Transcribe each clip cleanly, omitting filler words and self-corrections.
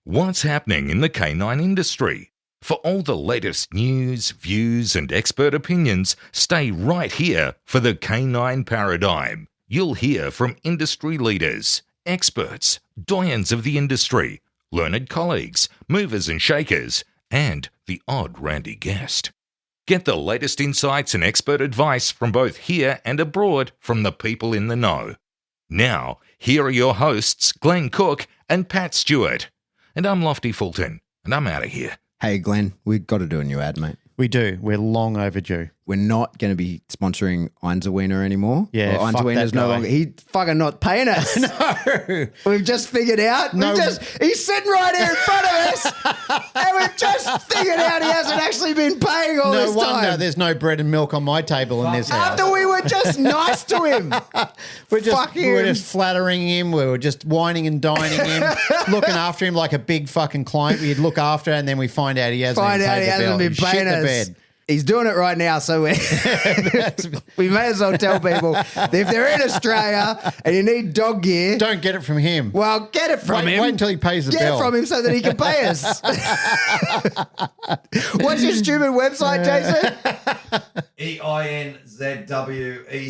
What's happening in the canine industry? For all the latest news, views, and expert opinions, stay right here for the Canine Paradigm. You'll hear from industry leaders, experts, doyens of the industry, learned colleagues, movers and shakers, and the odd randy guest. Get the latest insights and expert advice from both here and abroad from the people in the know. Now, here are your hosts, Glenn Cook and Pat Stewart. And I'm Lofty Fulton, and I'm out of here. Hey, Glenn, we've got to do a new ad, mate. We do. We're long overdue. We're not going to be sponsoring Einzelwiener anymore. Yeah, well, Einzelwiener's no longer. He's fucking not paying us. No. We've just figured out. No. He's sitting right here in front of us, and we've just figured out he hasn't actually been paying all this time. No wonder there's no bread and milk on my table in this house. After we were just nice to him. We're just flattering him. We were just whining and dining him, looking after him like a big fucking client we'd look after, and then we find out he hasn't been paying us. He's doing it right now, so we may as well tell people that if they're in Australia and you need dog gear, don't get it from him. Well, get it from him. Wait until he pays the bill. Get it from him so that he can pay us. What's your stupid website, Jason?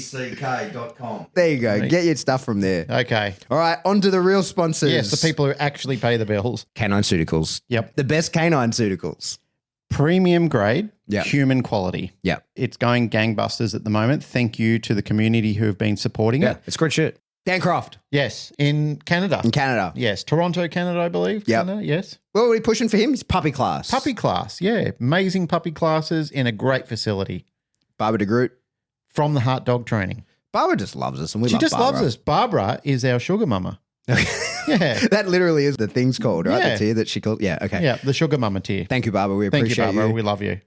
einzwec.com. There you go. Get your stuff from there. Okay. All right, on to the real sponsors. Yes, the people who actually pay the bills. Canine Ceuticals. Yep. The best canine ceuticals. Premium grade, Yep. human quality. Yeah. It's going gangbusters at the moment. Thank you to the community who have been supporting it. It's great shit. Dan Croft. Yes, in Canada. In Canada. Yes, Toronto, Canada, I believe. Yep. Canada, yes. What are we pushing for him? He's puppy class. Puppy class, yeah. Amazing puppy classes in a great facility. Barbara de Groot. From the Heart Dog Training. Barbara just loves us, and we She love just Barbara. loves us. Barbara is our sugar mama. Yeah. That literally is the thing's called, right? Yeah. The tier that she called. Yeah, okay. Yeah, the sugar mama tier. Thank you, Barbara. We Thank appreciate you, Barbara. We love you.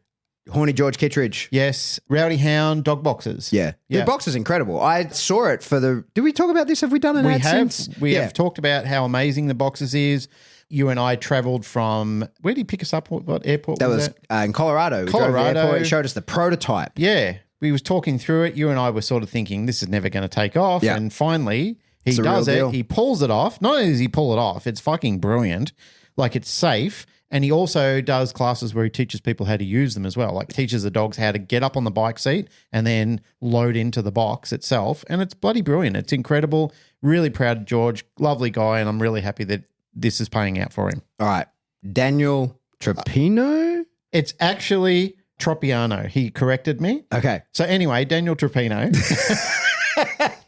Horny George Kittredge. Yes, Rowdy Hound dog boxes. Yeah. Yeah. The box is incredible. I saw it for the... Did we talk about this? Have we done an ad since? We have talked about how amazing the boxes is. You and I travelled from... Where did you pick us up? What airport That was that? in Colorado. We drove to the airport. He showed us the prototype. Yeah. We was talking through it. You and I were sort of thinking, this is never going to take off. Yeah. And finally... He It's a does real it. deal. He pulls it off. Not only does he pull it off, it's fucking brilliant. Like, it's safe. And he also does classes where he teaches people how to use them as well. Like, teaches the dogs how to get up on the bike seat and then load into the box itself. And it's bloody brilliant. It's incredible. Really proud of George. Lovely guy. And I'm really happy that this is paying out for him. All right. Daniel Trapino? It's actually Tropiano. He corrected me. Okay. So anyway, Daniel Trapino.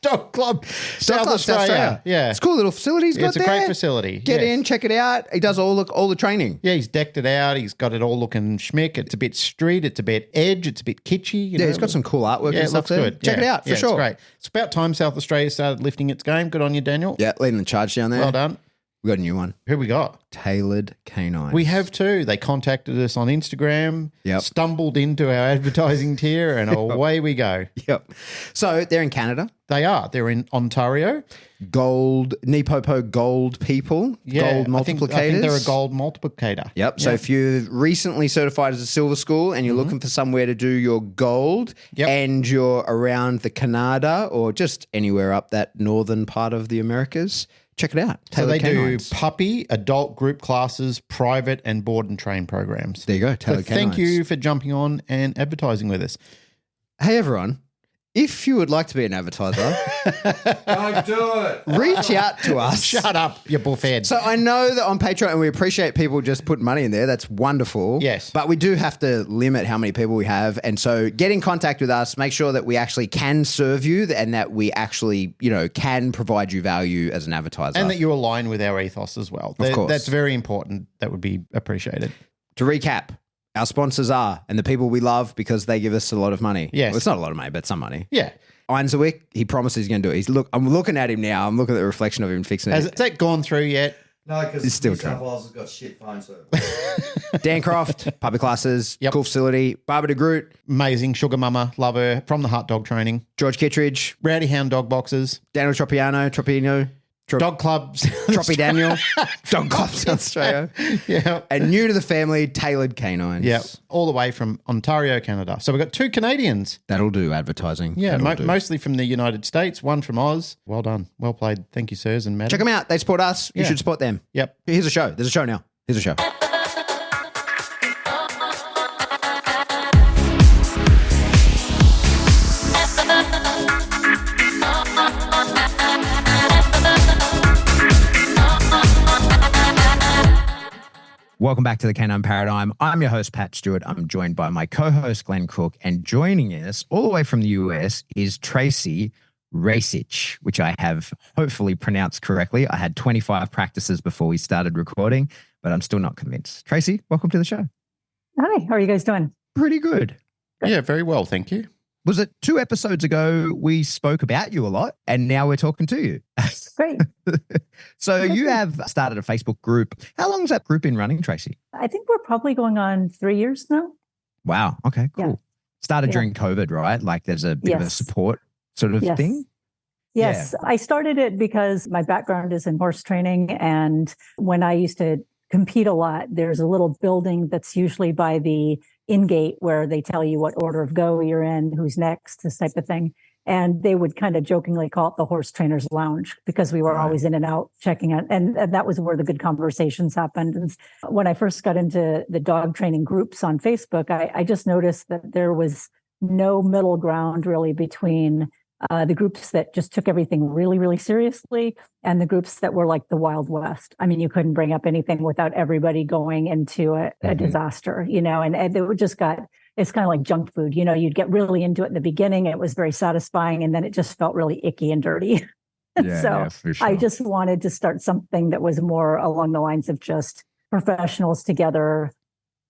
Dog Club, South Australia. Yeah. It's a cool little facility he's got It's a there. great facility. Get yes. in, check it out. He does all the training. Yeah, he's decked it out. He's got it all looking schmick. It's a bit street. It's a bit edge. It's a bit kitschy. You know? He's got some cool artwork Yeah, and it stuff looks there. good. Check it out, for sure. It's great. It's about time South Australia started lifting its game. Good on you, Daniel. Yeah, leading the charge down there. Well done. We got a new one. Who we got? Tailored Canines. We have two. They contacted us on Instagram, Yep. stumbled into our advertising tier, and away we go. Yep. So they're in Canada. They are. They're in Ontario. Gold, Nipopo gold people. Yeah, Gold multiplicators. I think they're a gold multiplicator. Yep. So if you're recently certified as a silver school and you're looking for somewhere to do your gold Yep. and you're around the Canada or just anywhere up that northern part of the Americas, check it out. So they Tailored Canines. do puppy, adult group classes, private and board and train programs. There you go. So Tailored thank Canines. you for jumping on and advertising with us. Hey, everyone. If you would like to be an advertiser, Don't do it. reach out to us. Shut up, you buffhead. So I know that on Patreon, and we appreciate people just putting money in there. That's wonderful. Yes. But we do have to limit how many people we have. And so get in contact with us. Make sure that we actually can serve you and that we actually, can provide you value as an advertiser. and that you align with our ethos as well. Of course. That's very important. That would be appreciated. To recap, our sponsors are, and the people we love because they give us a lot of money. Yes. Well, it's not a lot of money, but some money. Yeah. Einzelwick, he promises he's going to do it. I'm looking at him now. I'm looking at the reflection of him fixing Has it. that gone through yet? No, because It's still New South true. Wales has got shit phone service. Dan Croft, public classes, Yep. cool facility. Barbara de Groot, Amazing. Sugar Mama. Love her. From the Heart Dog Training. George Kittredge, Rowdy Hound dog boxes. Daniel Tropino. Dog clubs. Troppy Daniel. Dog clubs Australia. Yeah. And new to the family, tailored canines. Yeah. All the way from Ontario, Canada. So we've got 2 Canadians. That'll do advertising. Yeah, That'll do. mostly from the United States, 1 from Oz. Well done. Well played. Thank you, sirs and madam. Check them out. They support us. You Yeah. should support them. Yep. Here's a show. There's a show now. Here's a show. Welcome back to the Canine Paradigm. I'm your host, Pat Stewart. I'm joined by my co-host, Glenn Cook, and joining us all the way from the US is Tracy Racich, which I have hopefully pronounced correctly. I had 25 practices before we started recording, but I'm still not convinced. Tracy, welcome to the show. Hi, how are you guys doing? Pretty good. Yeah, very well. Thank you. Was it 2 episodes ago we spoke about you a lot, and now we're talking to you? Great. So you have started a Facebook group. How long has that group been running, Tracy? I think we're probably going on 3 years now. Wow. Okay, cool. Yeah. Started Yeah. during COVID, right? Like there's a bit of a Yes. support sort of Yes. thing. Yes, I started it because my background is in horse training. And when I used to compete a lot, there's a little building that's usually by the in-gate where they tell you what order of go you're in, who's next, this type of thing. And they would kind of jokingly call it the horse trainer's lounge because we were Right. always in and out checking it. And that was where the good conversations happened. And when I first got into the dog training groups on Facebook, I just noticed that there was no middle ground really between the groups that just took everything really, really seriously and the groups that were like the Wild West. I mean, you couldn't bring up anything without everybody going into a disaster, and it just it's kind of like junk food. You'd get really into it in the beginning. It was very satisfying. And then it just felt really icky and dirty. So for sure. I just wanted to start something that was more along the lines of just professionals together,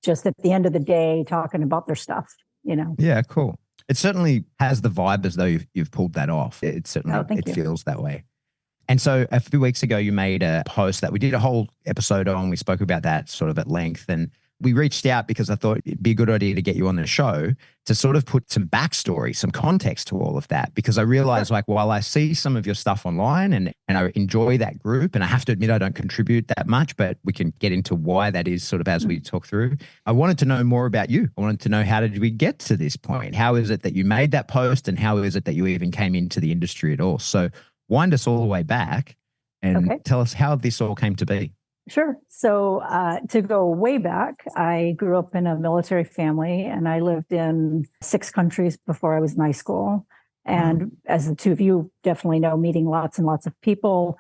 just at the end of the day, talking about their stuff, Yeah, cool. It certainly has the vibe as though you've pulled that off. It certainly thank you. feels that way. And so a few weeks ago, you made a post that we did a whole episode on. We spoke about that sort of at length. And we reached out because I thought it'd be a good idea to get you on the show to sort of put some backstory, some context to all of that. Because I realized like, while I see some of your stuff online and I enjoy that group, and I have to admit I don't contribute that much, but we can get into why that is sort of as we talk through. I wanted to know more about you. I wanted to know, how did we get to this point? How is it that you made that post, and how is it that you even came into the industry at all? So wind us all the way back and tell us how this all came to be. Sure. So to go way back, I grew up in a military family and I lived in 6 countries before I was in high school. And as the two of you definitely know, meeting lots and lots of people,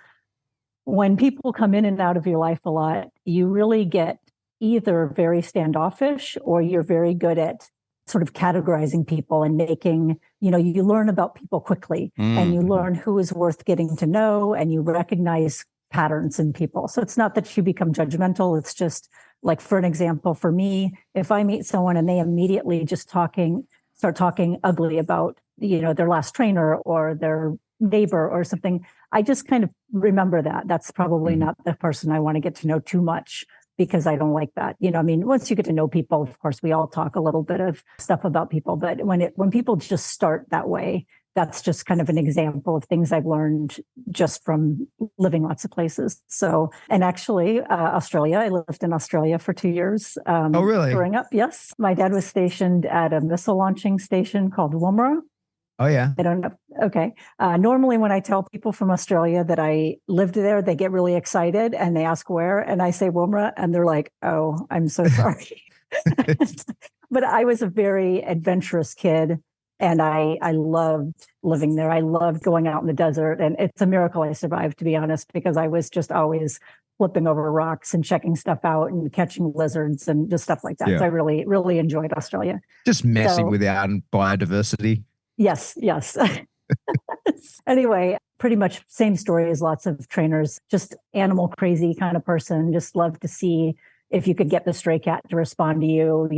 when people come in and out of your life a lot, you really get either very standoffish or you're very good at sort of categorizing people and making, you learn about people quickly and you learn who is worth getting to know and you recognize patterns in people. So it's not that you become judgmental. It's just like, for an example, for me, if I meet someone and they immediately just start talking ugly about, their last trainer or their neighbor or something, I just kind of remember that. That's probably not the person I want to get to know too much because I don't like that. Once you get to know people, of course, we all talk a little bit of stuff about people, but when people just start that way, that's just kind of an example of things I've learned just from living lots of places. So, and actually, Australia, I lived in Australia for 2 years. Oh, really? Growing up, yes. My dad was stationed at a missile launching station called Woomera. Oh, yeah. I don't know. Okay. Normally, when I tell people from Australia that I lived there, they get really excited and they ask where, and I say Woomera, and they're like, "Oh, I'm so sorry." But I was a very adventurous kid. And I loved living there. I loved going out in the desert. And it's a miracle I survived, to be honest, because I was just always flipping over rocks and checking stuff out and catching lizards and just stuff like that. Yeah. So I really, really enjoyed Australia. Just messy without biodiversity. Yes. Anyway, pretty much same story as lots of trainers, just animal crazy kind of person. Just love to see if you could get the stray cat to respond to you,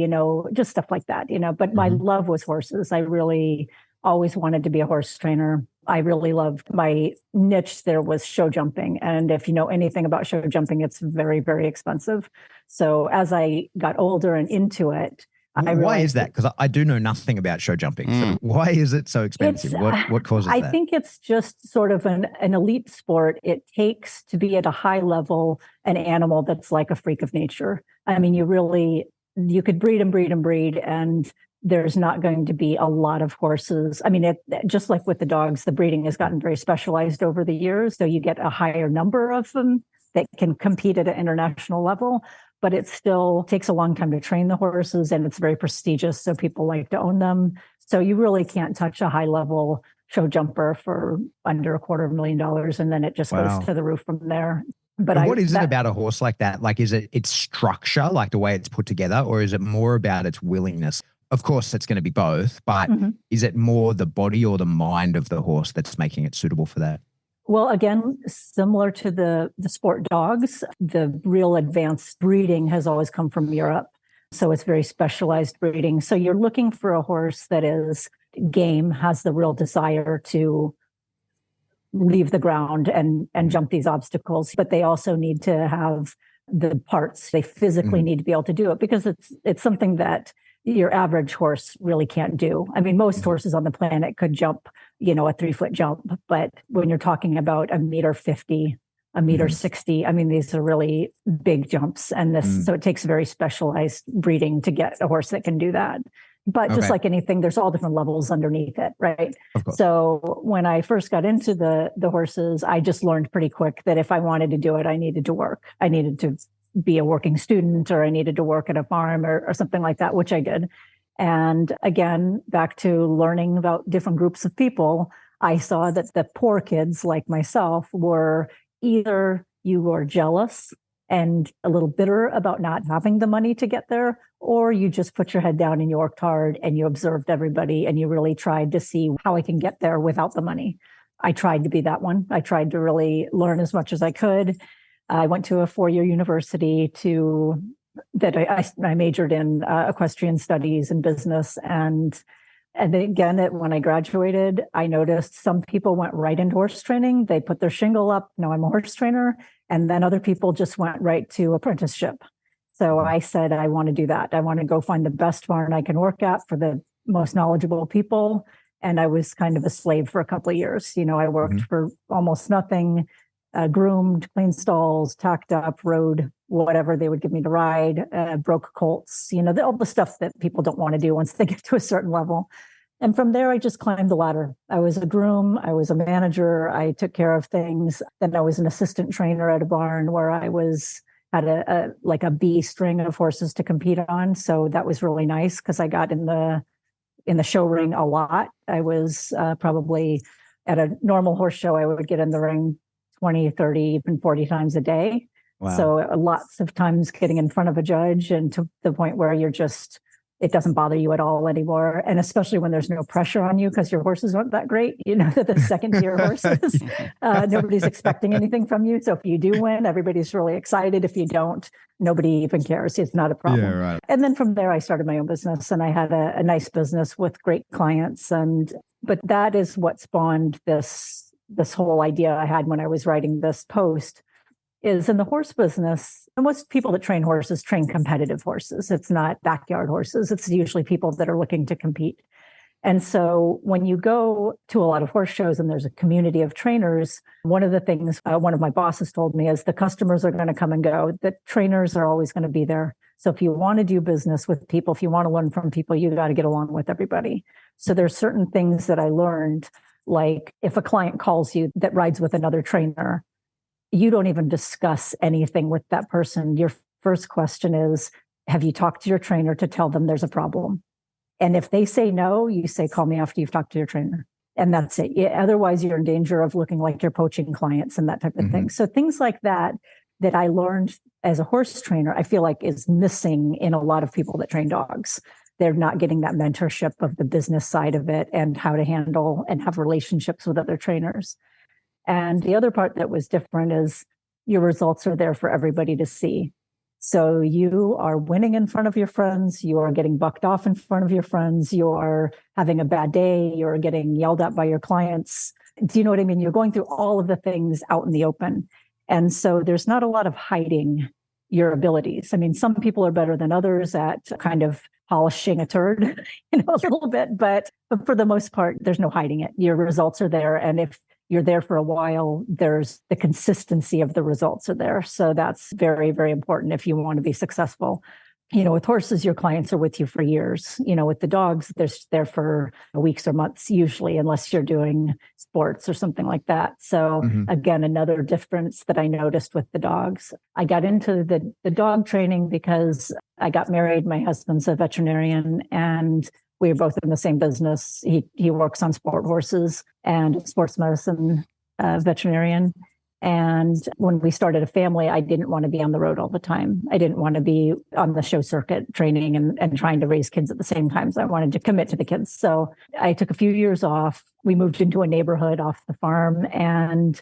just stuff like that, but my love was horses. I really always wanted to be a horse trainer. I really loved my niche there was show jumping. And if you know anything about show jumping, it's very, very expensive. So as I got older and into it, Why is that? Because I do know nothing about show jumping. So why is it so expensive? What causes that? I think it's just sort of an elite sport. It takes to be at a high level an animal that's like a freak of nature. I mean, you could breed and breed and breed, and there's not going to be a lot of horses. I mean, just like with the dogs, the breeding has gotten very specialized over the years. So you get a higher number of them that can compete at an international level, but it still takes a long time to train the horses, and it's very prestigious. So people like to own them. So you really can't touch a high level show jumper for under $250,000. And then it just goes to the roof from there. But what is it about a horse like that? Like, is it its structure, like the way it's put together, or is it more about its willingness? Of course, it's going to be both, but is it more the body or the mind of the horse that's making it suitable for that? Well, again, similar to the sport dogs, the real advanced breeding has always come from Europe. So it's very specialized breeding. So you're looking for a horse that is game, has the real desire to leave the ground and jump these obstacles, but they also need to have the parts. They physically need to be able to do it, because it's something that your average horse really can't do. I mean, most horses on the planet could jump, a 3-foot jump, but when you're talking about 1.50 m, 1.60 m, I mean, these are really big jumps, and so it takes very specialized breeding to get a horse that can do that. But just like anything, there's all different levels underneath it, right? Of course. So when I first got into the horses, I just learned pretty quick that if I wanted to do it, I needed to work. I needed to be a working student, or I needed to work at a farm or something like that, which I did. And again, back to learning about different groups of people, I saw that the poor kids like myself were either you were jealous and a little bitter about not having the money to get there, or you just put your head down and you worked hard and you observed everybody and you really tried to see how I can get there without the money. I tried to be that one. I tried to really learn as much as I could. I went to a 4-year university I majored in equestrian studies and business. And again, when I graduated, I noticed some people went right into horse training. They put their shingle up. Now I'm a horse trainer. And then other people just went right to apprenticeship. So I said, I want to do that. I want to go find the best barn I can work at for the most knowledgeable people. And I was kind of a slave for a couple of years. I worked for almost nothing. Groomed, cleaned stalls, tacked up, rode whatever they would give me to ride, broke colts, all the stuff that people don't want to do once they get to a certain level. And from there, I just climbed the ladder. I was a groom. I was a manager. I took care of things. Then I was an assistant trainer at a barn where I had a B string of horses to compete on. So that was really nice, because I got in the show ring a lot. I was probably at a normal horse show, I would get in the ring 20, 30, even 40 times a day. Wow. So lots of times getting in front of a judge, and to the point where it doesn't bother you at all anymore. And especially when there's no pressure on you because your horses aren't that great, the second tier horses, nobody's expecting anything from you. So if you do win, everybody's really excited. If you don't, nobody even cares. It's not a problem. Yeah, right. And then from there, I started my own business, and I had a nice business with great clients. But that is what spawned this whole idea I had when I was writing this post. Is in the horse business, and most people that train horses train competitive horses. It's not backyard horses. It's usually people that are looking to compete. And so when you go to a lot of horse shows and there's a community of trainers, one of the things one of my bosses told me is the customers are going to come and go. The trainers are always going to be there. So if you want to do business with people, if you want to learn from people, you got to get along with everybody. So there's certain things that I learned, like if a client calls you that rides with another trainer, you don't even discuss anything with that person. Your first question is, have you talked to your trainer to tell them there's a problem? And if they say no, you say, call me after you've talked to your trainer. And that's it. Otherwise, you're in danger of looking like you're poaching clients and that type of thing. So things like that I learned as a horse trainer, I feel like is missing in a lot of people that train dogs. They're not getting that mentorship of the business side of it and how to handle and have relationships with other trainers. And the other part that was different is your results are there for everybody to see. So you are winning in front of your friends. You are getting bucked off in front of your friends. You are having a bad day. You're getting yelled at by your clients. Do you know what I mean? You're going through all of the things out in the open. And so there's not a lot of hiding your abilities. I mean, some people are better than others at kind of polishing a turd, a little bit, but for the most part, there's no hiding it. Your results are there. And if you're there for a while, there's the consistency of the results are there. So that's very, very important if you want to be successful. With horses, your clients are with you for years. With the dogs, they're there for weeks or months, usually, unless you're doing sports or something like that. So again, another difference that I noticed with the dogs. I got into the dog training because I got married. My husband's a veterinarian, and we were both in the same business. He works on sport horses and sports medicine veterinarian. And when we started a family, I didn't want to be on the road all the time. I didn't want to be on the show circuit training and trying to raise kids at the same time. So I wanted to commit to the kids. So I took a few years off. We moved into a neighborhood off the farm, and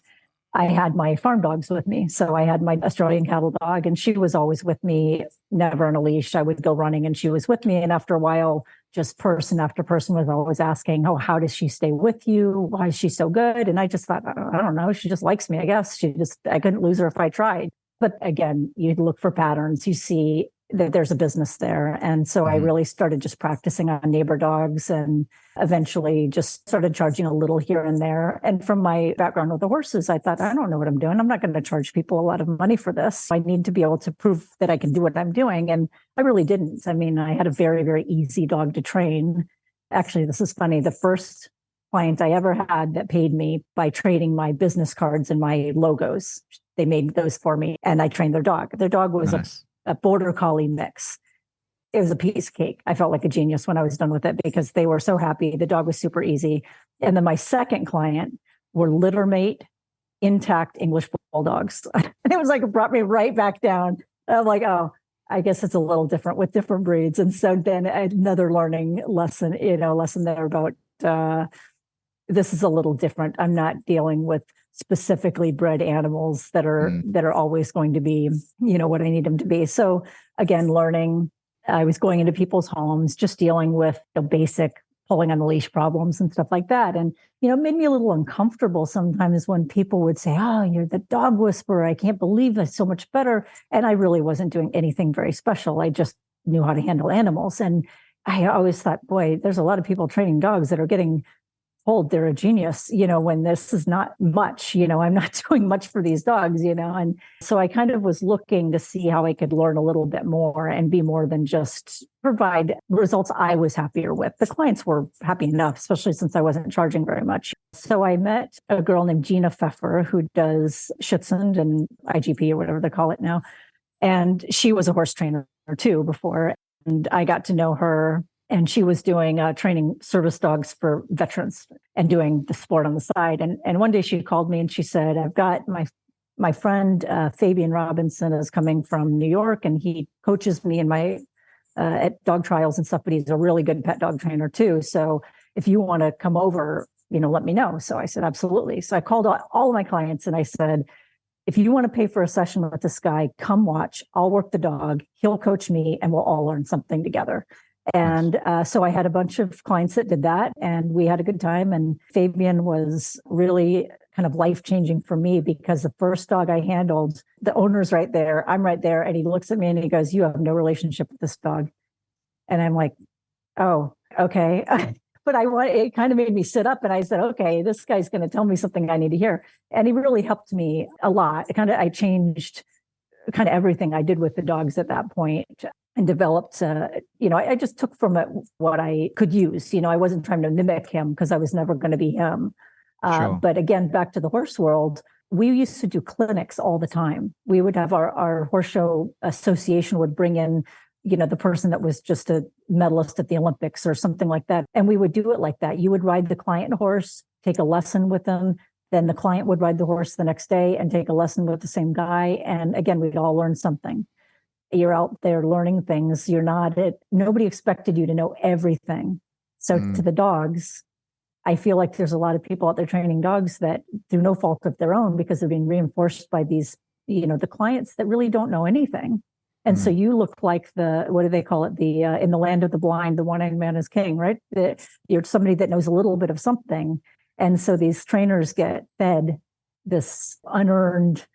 I had my farm dogs with me. So I had my Australian cattle dog, and she was always with me, never on a leash. I would go running and she was with me. And after a while, just person after person was always asking, oh, how does she stay with you? Why is she so good? And I just thought, I don't know. She just likes me, I guess. I couldn't lose her if I tried. But again, you look for patterns. You see that there's a business there. And so I really started just practicing on neighbor dogs, and eventually just started charging a little here and there. And from my background with the horses, I thought, I don't know what I'm doing. I'm not going to charge people a lot of money for this. I need to be able to prove that I can do what I'm doing. And I really didn't. I mean, I had a very, very easy dog to train. Actually, this is funny. The first client I ever had that paid me by trading my business cards and my logos, they made those for me, and I trained their dog. Their dog was a border collie mix. It was a piece of cake. I felt like a genius when I was done with it because they were so happy. The dog was super easy. And then my second client were litter mate, intact English bulldogs. And it was like, it brought me right back down. I'm like, oh, I guess it's a little different with different breeds. And so then another learning lesson, lesson there about this is a little different. I'm not dealing with specifically bred animals that are always going to be, what I need them to be. So again, learning, I was going into people's homes, just dealing with the basic pulling on the leash problems and stuff like that. And, it made me a little uncomfortable sometimes when people would say, oh, you're the dog whisperer. I can't believe that's so much better. And I really wasn't doing anything very special. I just knew how to handle animals. And I always thought, boy, there's a lot of people training dogs that are getting told they're a genius, when this is not much, I'm not doing much for these dogs, and so I kind of was looking to see how I could learn a little bit more and be more than just provide results I was happier with. The clients were happy enough, especially since I wasn't charging very much. So I met a girl named Gina Pfeffer who does Schutzhund and IGP or whatever they call it now. And she was a horse trainer too before. And I got to know her. And she was doing training service dogs for veterans and doing the sport on the side. And one day she called me and she said, I've got my friend Fabian Robinson is coming from New York, and he coaches me in my at dog trials and stuff, but he's a really good pet dog trainer too. So if you want to come over, let me know. So I said, absolutely. So I called all of my clients and I said, if you want to pay for a session with this guy, come watch. I'll work the dog. He'll coach me and we'll all learn something together. And so I had a bunch of clients that did that, and we had a good time. And Fabian was really kind of life-changing for me because the first dog I handled, the owner's right there, I'm right there, and he looks at me and he goes, you have no relationship with this dog. And I'm like, oh, okay. But it kind of made me sit up, and I said, okay, this guy's going to tell me something I need to hear. And he really helped me a lot. I changed kind of everything I did with the dogs at that point. And developed, I just took from it what I could use. I wasn't trying to mimic him because I was never going to be him. Sure. But again, back to the horse world, we used to do clinics all the time. We would have our horse show association would bring in, the person that was just a medalist at the Olympics or something like that. And we would do it like that. You would ride the client horse, take a lesson with them. Then the client would ride the horse the next day and take a lesson with the same guy. And again, we'd all learn something. You're out there learning things. Nobody expected you to know everything. So to the dogs, I feel like there's a lot of people out there training dogs that through no fault of their own, because they're being reinforced by these, the clients that really don't know anything. And so you look like what do they call it? In the land of the blind, the one-eyed man is king, right? You're somebody that knows a little bit of something. And so these trainers get fed this unearned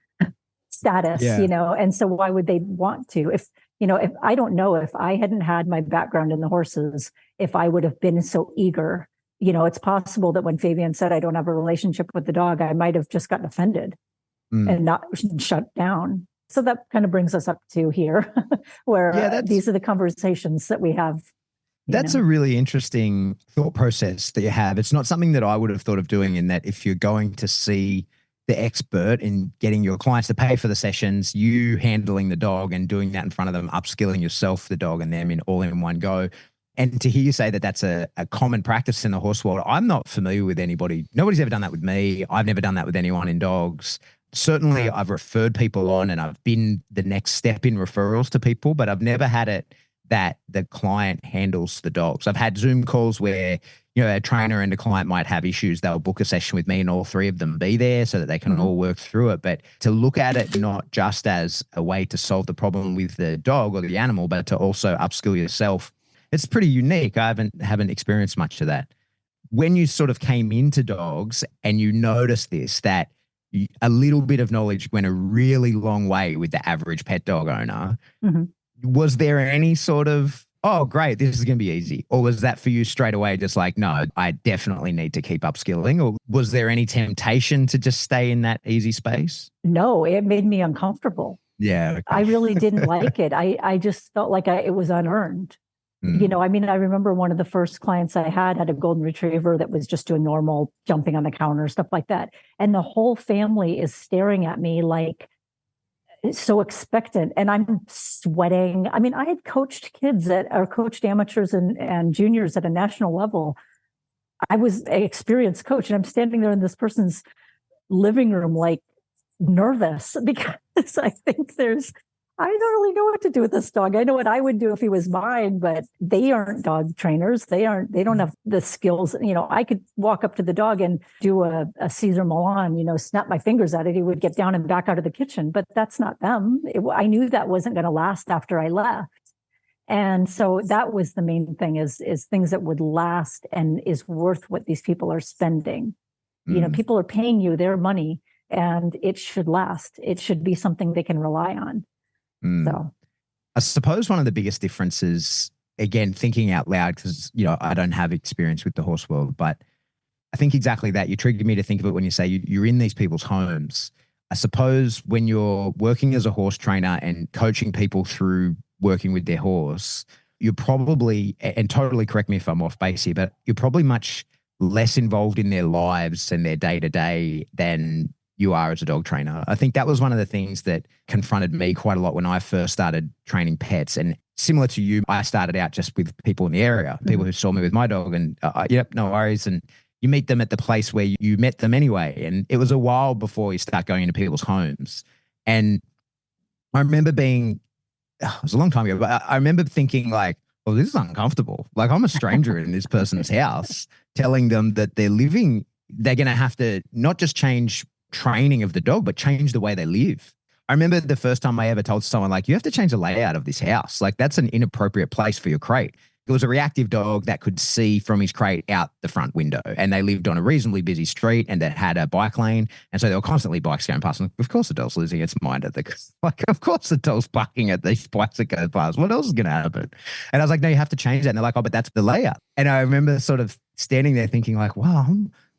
status, Yeah. and so why would they want to? If I don't know, if I hadn't had my background in the horses, if I would have been so eager. It's possible that when Fabian said I don't have a relationship with the dog, I might have just gotten offended and not shut down. So that kind of brings us up to here, where these are the conversations that we have. That's a really interesting thought process that you have. It's not something that I would have thought of doing, in that if you're going to see the expert in getting your clients to pay for the sessions, you handling the dog and doing that in front of them, upskilling yourself, the dog, and them in all in one go. And to hear you say that that's a common practice in the horse world, I'm not familiar with anybody. Nobody's ever done that with me. I've never done that with anyone in dogs. Certainly, I've referred people on, and I've been the next step in referrals to people, but I've never had it that the client handles the dogs. I've had Zoom calls where, a trainer and a client might have issues. They'll book a session with me and all three of them be there so that they can all work through it. But to look at it not just as a way to solve the problem with the dog or the animal, but to also upskill yourself, it's pretty unique. I haven't experienced much of that. When you sort of came into dogs and you noticed this, that a little bit of knowledge went a really long way with the average pet dog owner. Was there any sort of, oh, great, this is going to be easy? Or was that for you straight away just like, no, I definitely need to keep upskilling? Or was there any temptation to just stay in that easy space? No, it made me uncomfortable. Yeah. Okay. I really didn't like it. I just felt like it was unearned. I remember one of the first clients I had a golden retriever that was just doing normal jumping on the counter, stuff like that. And the whole family is staring at me like, so expectant, and I'm sweating. I mean, I had coached kids coached amateurs and juniors at a national level. I was an experienced coach, and I'm standing there in this person's living room, like nervous, because I think I don't really know what to do with this dog. I know what I would do if he was mine, but they aren't dog trainers. They don't have the skills. I could walk up to the dog and do a Caesar Milan, snap my fingers at it. He would get down and back out of the kitchen, but that's not them. I knew that wasn't going to last after I left. And so that was the main thing is things that would last and is worth what these people are spending. People are paying you their money, and it should last. It should be something they can rely on. So I suppose one of the biggest differences, again, thinking out loud, because, I don't have experience with the horse world, but I think exactly that. You triggered me to think of it when you say you're in these people's homes. I suppose when you're working as a horse trainer and coaching people through working with their horse, you're probably, and totally correct me if I'm off base here, but you're probably much less involved in their lives and their day-to-day than you are as a dog trainer. I think that was one of the things that confronted me quite a lot when I first started training pets. And similar to you, I started out just with people in the area, people who saw me with my dog, and yep, no worries. And you meet them at the place where you met them anyway. And it was a while before you start going into people's homes. And I remember it was a long time ago, but I remember thinking like, well, this is uncomfortable. Like, I'm a stranger in this person's house, telling them that they're going to have to not just change training of the dog, but change the way they live. I remember the first time I ever told someone, like, you have to change the layout of this house. Like, that's an inappropriate place for your crate. It was a reactive dog that could see from his crate out the front window, and they lived on a reasonably busy street and that had a bike lane. And so there were constantly bikes going past. And of course the dog's losing its mind of course the dog's barking at these bikes that go past. What else is going to happen? And I was like, no, you have to change that. And they're like, oh, but that's the layout. And I remember sort of standing there thinking like, wow,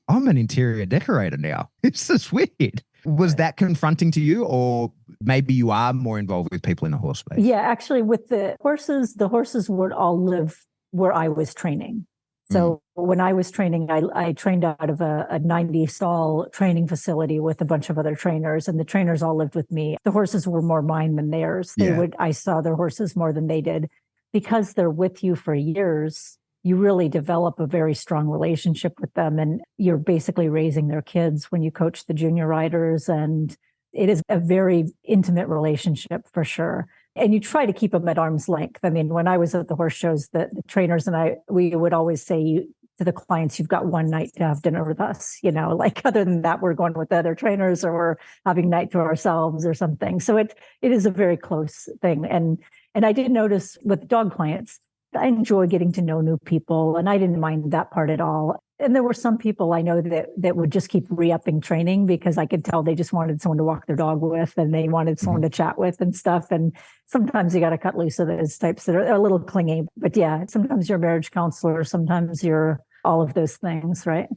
I'm an interior decorator now. It's just weird. Was that confronting to you, or maybe you are more involved with people in the horse space? Yeah, actually with the horses would all live where I was training. So when I was training, I trained out of a 90-stall training facility with a bunch of other trainers, and the trainers all lived with me. The horses were more mine than theirs. I saw their horses more than they did. Because they're with you for years, you really develop a very strong relationship with them, and you're basically raising their kids when you coach the junior riders. And it is a very intimate relationship for sure. And you try to keep them at arm's length. I mean, when I was at the horse shows, the trainers and we would always say to the clients, you've got one night to have dinner with us, like other than that, we're going with the other trainers or we're having night to ourselves or something. So it is a very close thing. And I did notice with dog clients, I enjoy getting to know new people, and I didn't mind that part at all. And there were some people I know that would just keep re-upping training because I could tell they just wanted someone to walk their dog with and they wanted someone to chat with and stuff. And sometimes you got to cut loose of those types that are a little clingy. But yeah, sometimes you're a marriage counselor, sometimes you're all of those things, right?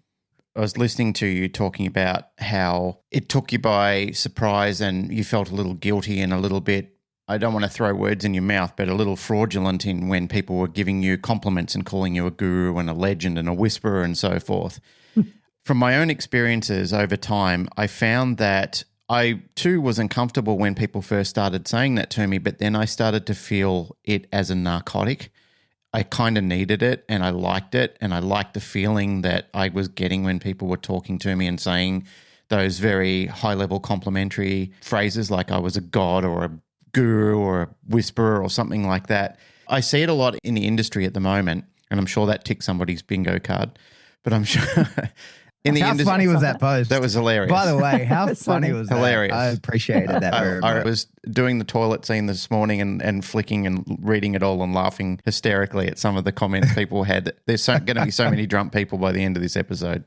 I was listening to you talking about how it took you by surprise and you felt a little guilty and a little bit, I don't want to throw words in your mouth, but a little fraudulent in when people were giving you compliments and calling you a guru and a legend and a whisperer and so forth. From my own experiences over time, I found that I too was uncomfortable when people first started saying that to me, but then I started to feel it as a narcotic. I kind of needed it and I liked it, and I liked the feeling that I was getting when people were talking to me and saying those very high-level complimentary phrases like I was a god or a guru or a whisperer or something like that. I see it a lot in the industry at the moment, and I'm sure that ticks somebody's bingo card, but I'm sure in the industry. How funny was that post? That was hilarious. By the way, how funny was that? Hilarious. I appreciated that very much. I was doing the toilet scene this morning and flicking and reading it all and laughing hysterically at some of the comments people had. There's going to be so many drunk people by the end of this episode.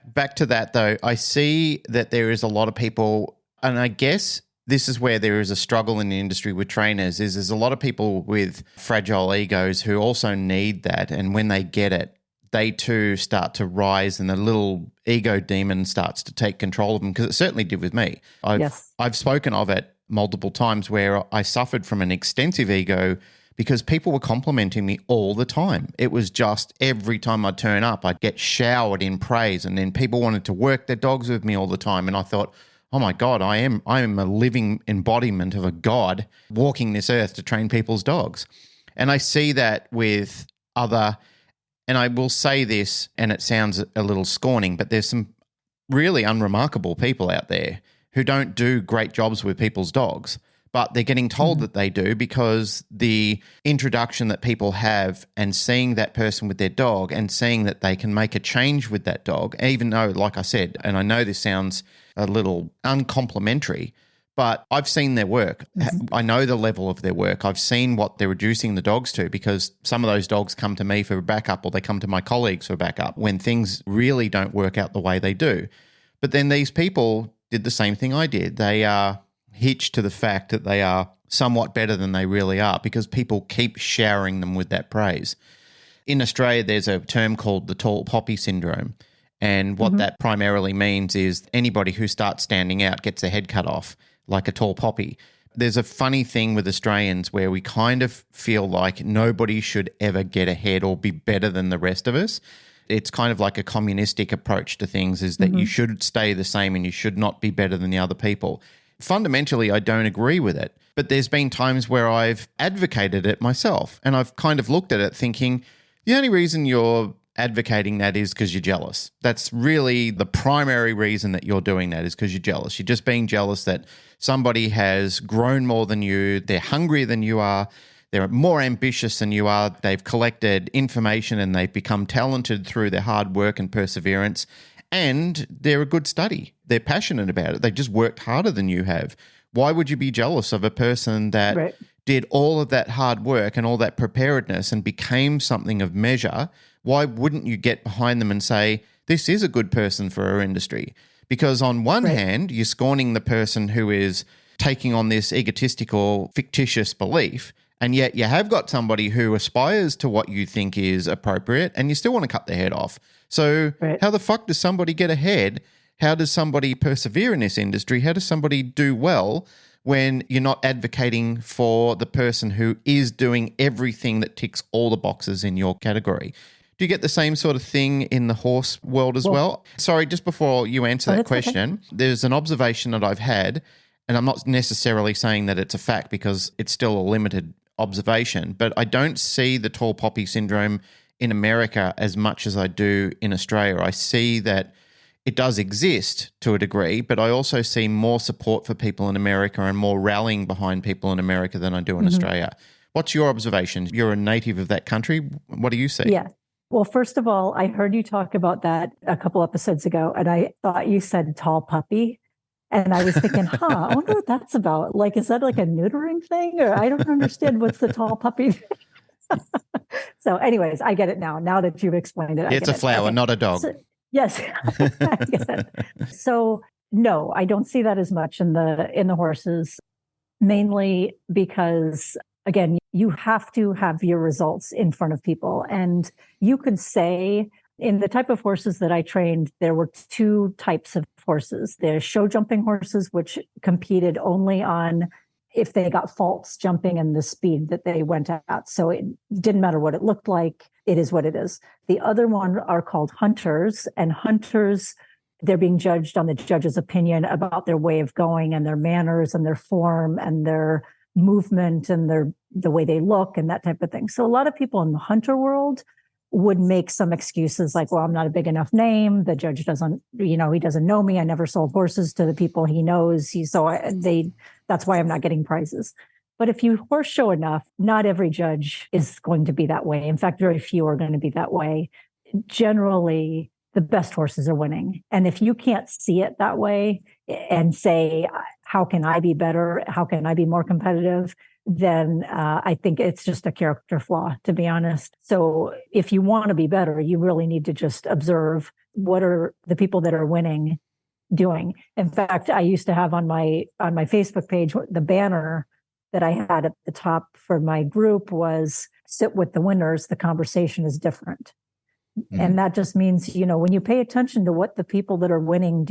Back to that though, I see that there is a lot of people, and I guess this is where there is a struggle in the industry with trainers, is there's a lot of people with fragile egos who also need that. And when they get it, they too start to rise and the little ego demon starts to take control of them, because it certainly did with me. I've spoken of it multiple times where I suffered from an extensive ego because people were complimenting me all the time. It was just every time I'd turn up, I'd get showered in praise, and then people wanted to work their dogs with me all the time. And I thought, oh my God, I am a living embodiment of a god walking this earth to train people's dogs. And I see that with other, and I will say this, and it sounds a little scorning, but there's some really unremarkable people out there who don't do great jobs with people's dogs, but they're getting told that they do because the introduction that people have and seeing that person with their dog and seeing that they can make a change with that dog, even though, like I said, and I know this sounds a little uncomplimentary, but I've seen their work. I know the level of their work. I've seen what they're reducing the dogs to, because some of those dogs come to me for backup or they come to my colleagues for backup when things really don't work out the way they do. But then these people did the same thing I did. They are hitched to the fact that they are somewhat better than they really are because people keep showering them with that praise. In Australia, there's a term called the tall poppy syndrome. And what that primarily means is anybody who starts standing out gets their head cut off like a tall poppy. There's a funny thing with Australians where we kind of feel like nobody should ever get ahead or be better than the rest of us. It's kind of like a communistic approach to things, is that you should stay the same and you should not be better than the other people. Fundamentally, I don't agree with it, but there's been times where I've advocated it myself, and I've kind of looked at it thinking, the only reason you're advocating that is because you're jealous. That's really the primary reason that you're doing that, is because you're jealous. You're just being jealous that somebody has grown more than you, they're hungrier than you are, they're more ambitious than you are, they've collected information and they've become talented through their hard work and perseverance, and they're a good study. They're passionate about it. They just worked harder than you have. Why would you be jealous of a person that did all of that hard work and all that preparedness and became something of measure? Why wouldn't you get behind them and say, this is a good person for our industry? Because on one hand, you're scorning the person who is taking on this egotistical, fictitious belief, and yet you have got somebody who aspires to what you think is appropriate and you still want to cut their head off. So how the fuck does somebody get ahead? How does somebody persevere in this industry? How does somebody do well when you're not advocating for the person who is doing everything that ticks all the boxes in your category? Do you get the same sort of thing in the horse world as well? Sorry, just before you answer that question, there's an observation that I've had, and I'm not necessarily saying that it's a fact because it's still a limited observation, but I don't see the tall poppy syndrome in America as much as I do in Australia. I see that it does exist to a degree, but I also see more support for people in America and more rallying behind people in America than I do in Australia. What's your observation? You're a native of that country. What do you see? Yeah. Well, first of all, I heard you talk about that a couple episodes ago, and I thought you said tall puppy. And I was thinking, I wonder what that's about. Like, is that like a neutering thing? Or I don't understand what's the tall puppy thing. So anyways, I get it now. Now that you've explained it. It's a flower, okay. not a dog. So, yes. I get it. So no, I don't see that as much in the horses, mainly because, again, you have to have your results in front of people. And you could say, in the type of horses that I trained, there were two types of horses. There's show jumping horses, which competed only on if they got faults jumping and the speed that they went at. So it didn't matter what it looked like. It is what it is. The other one are called hunters, and hunters, they're being judged on the judge's opinion about their way of going and their manners and their form and their movement and the way they look and that type of thing. So a lot of people in the hunter world would make some excuses like, well, I'm not a big enough name. The judge doesn't, he doesn't know me. I never sold horses to the people he knows. That's why I'm not getting prizes. But if you horse show enough, not every judge is going to be that way. In fact, very few are going to be that way. Generally, the best horses are winning. And if you can't see it that way and say, how can I be better? How can I be more competitive? Then I think it's just a character flaw, to be honest. So if you want to be better, you really need to just observe what are the people that are winning doing. In fact, I used to have on my Facebook page, the banner that I had at the top for my group was sit with the winners. The conversation is different. Mm-hmm. And that just means, when you pay attention to what the people that are winning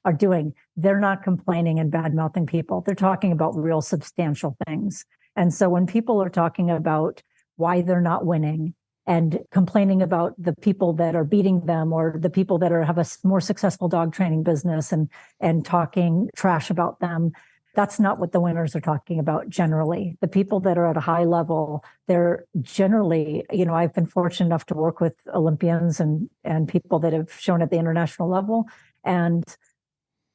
are doing, they're not complaining and bad mouthing people. They're talking about real substantial things. And so when people are talking about why they're not winning and complaining about the people that are beating them or the people that have a more successful dog training business and talking trash about them, that's not what the winners are talking about generally. The people that are at a high level, they're generally, I've been fortunate enough to work with Olympians and people that have shown at the international level. And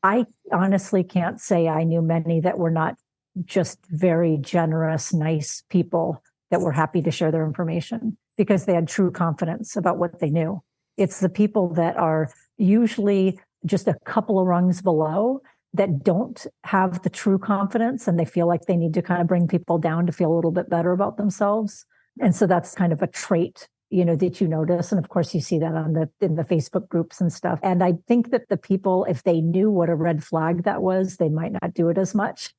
I honestly can't say I knew many that were not just very generous, nice people that were happy to share their information because they had true confidence about what they knew. It's the people that are usually just a couple of rungs below that don't have the true confidence and they feel like they need to kind of bring people down to feel a little bit better about themselves. And so that's kind of a trait that you notice. And of course, you see that in the Facebook groups and stuff. And I think that the people, if they knew what a red flag that was, they might not do it as much.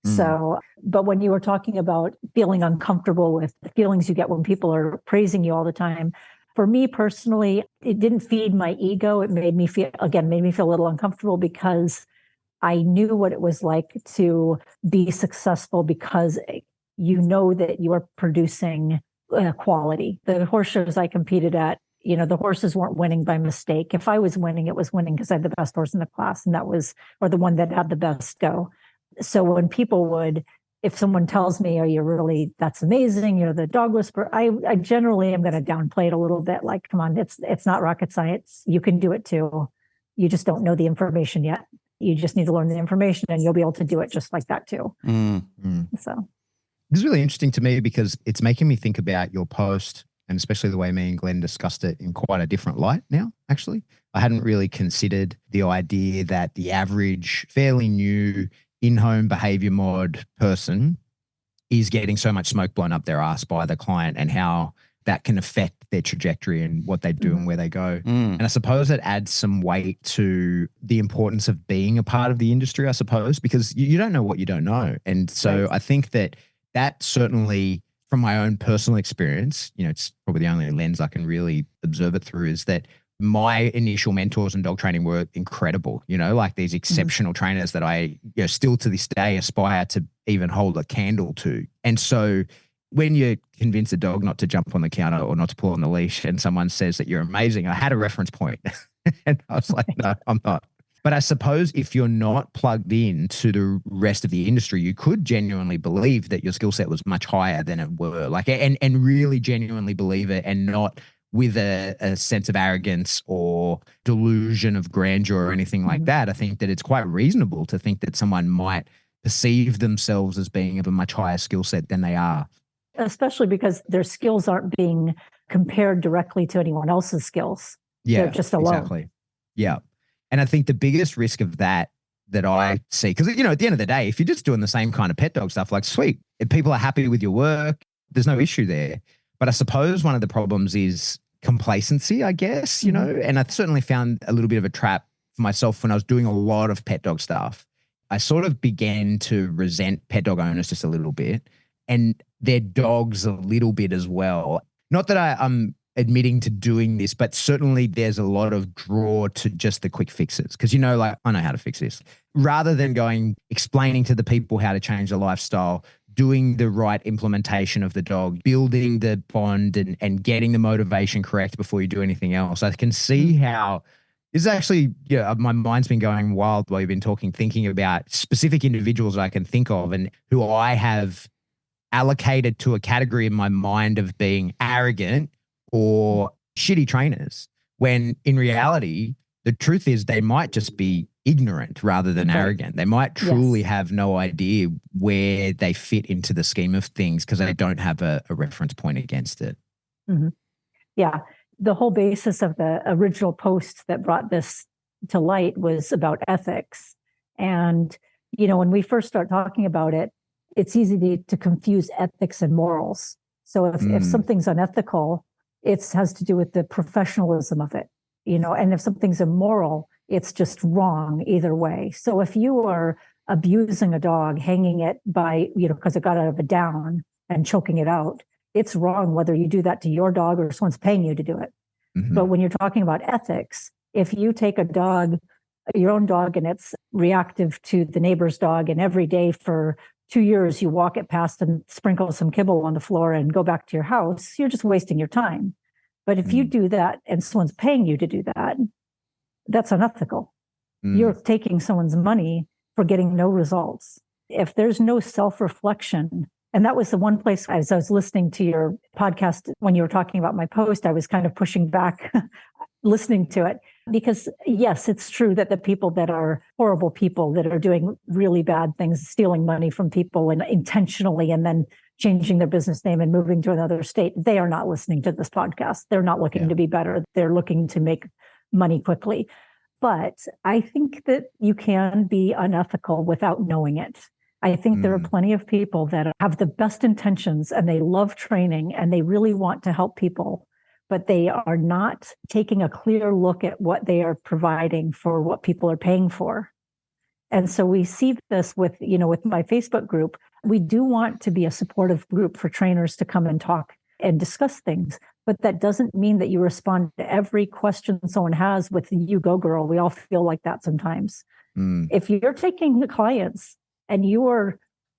So, but when you were talking about feeling uncomfortable with the feelings you get when people are praising you all the time, for me personally, it didn't feed my ego. It made me feel a little uncomfortable because I knew what it was like to be successful because that you are producing quality. The horse shows I competed at, the horses weren't winning by mistake. If I was winning, it was winning because I had the best horse in the class, and or the one that had the best go. So when if someone tells me, that's amazing, the dog whisperer, I generally am going to downplay it a little bit. Like, come on, it's not rocket science. You can do it too. You just don't know the information yet. You just need to learn the information and you'll be able to do it just like that too. So. This is really interesting to me because it's making me think about your post and especially the way me and Glenn discussed it in quite a different light now, actually. I hadn't really considered the idea that the average, fairly new in-home behavior mod person is getting so much smoke blown up their ass by the client and how that can affect their trajectory and what they do and where they go. And I suppose it adds some weight to the importance of being a part of the industry, I suppose, because you don't know what you don't know. And so right. I think that certainly from my own personal experience, it's probably the only lens I can really observe it through is that my initial mentors in dog training were incredible, like these exceptional trainers that I still to this day aspire to even hold a candle to. And so when you convince a dog not to jump on the counter or not to pull on the leash and someone says that you're amazing, I had a reference point and I was like, no, I'm not. But I suppose if you're not plugged in to the rest of the industry, you could genuinely believe that your skill set was much higher than it were, and really genuinely believe it and not with a sense of arrogance or delusion of grandeur or anything like that. I think that it's quite reasonable to think that someone might perceive themselves as being of a much higher skill set than they are. Especially because their skills aren't being compared directly to anyone else's skills. Yeah, they're just alone. Exactly. Yeah. And I think the biggest risk of that I see, because, at the end of the day, if you're just doing the same kind of pet dog stuff, like, sweet, if people are happy with your work, there's no issue there. But I suppose one of the problems is complacency, I guess, you know, and I certainly found a little bit of a trap for myself when I was doing a lot of pet dog stuff. I sort of began to resent pet dog owners just a little bit and their dogs a little bit as well. Not that I'm admitting to doing this, but certainly there's a lot of draw to just the quick fixes. Because, you know, like, I know how to fix this. Rather than explaining to the people how to change the lifestyle, doing the right implementation of the dog, building the bond and getting the motivation correct before you do anything else. I can see how this is actually, my mind's been going wild while you've been talking, thinking about specific individuals I can think of and who I have allocated to a category in my mind of being arrogant or shitty trainers, when in reality, the truth is they might just be ignorant rather than arrogant. They might truly have no idea where they fit into the scheme of things because they don't have a reference point against it. Mm-hmm. Yeah. The whole basis of the original post that brought this to light was about ethics. And, when we first start talking about it, it's easy to confuse ethics and morals. So if something's unethical, it has to do with the professionalism of it, and if something's immoral, it's just wrong either way. So if you are abusing a dog, hanging it by, because it got out of a down and choking it out, it's wrong whether you do that to your dog or someone's paying you to do it. Mm-hmm. But when you're talking about ethics, if you take a dog, your own dog, and it's reactive to the neighbor's dog, and every day for 2 years you walk it past and sprinkle some kibble on the floor and go back to your house, you're just wasting your time. But if you do that and someone's paying you to do that, that's unethical. You're taking someone's money for getting no results. If there's no self-reflection, and that was the one place as I was listening to your podcast when you were talking about my post, I was kind of pushing back listening to it. Because yes, it's true that the people that are horrible people that are doing really bad things, stealing money from people and intentionally, and then changing their business name and moving to another state, they are not listening to this podcast. They're not looking to be better. They're looking to make money quickly. But I think that you can be unethical without knowing it. I think there are plenty of people that have the best intentions and they love training and they really want to help people, but they are not taking a clear look at what they are providing for what people are paying for. And so we see this with my Facebook group. We do want to be a supportive group for trainers to come and talk and discuss things, but that doesn't mean that you respond to every question someone has with "you go girl." We all feel like that sometimes. If you're taking the clients and you are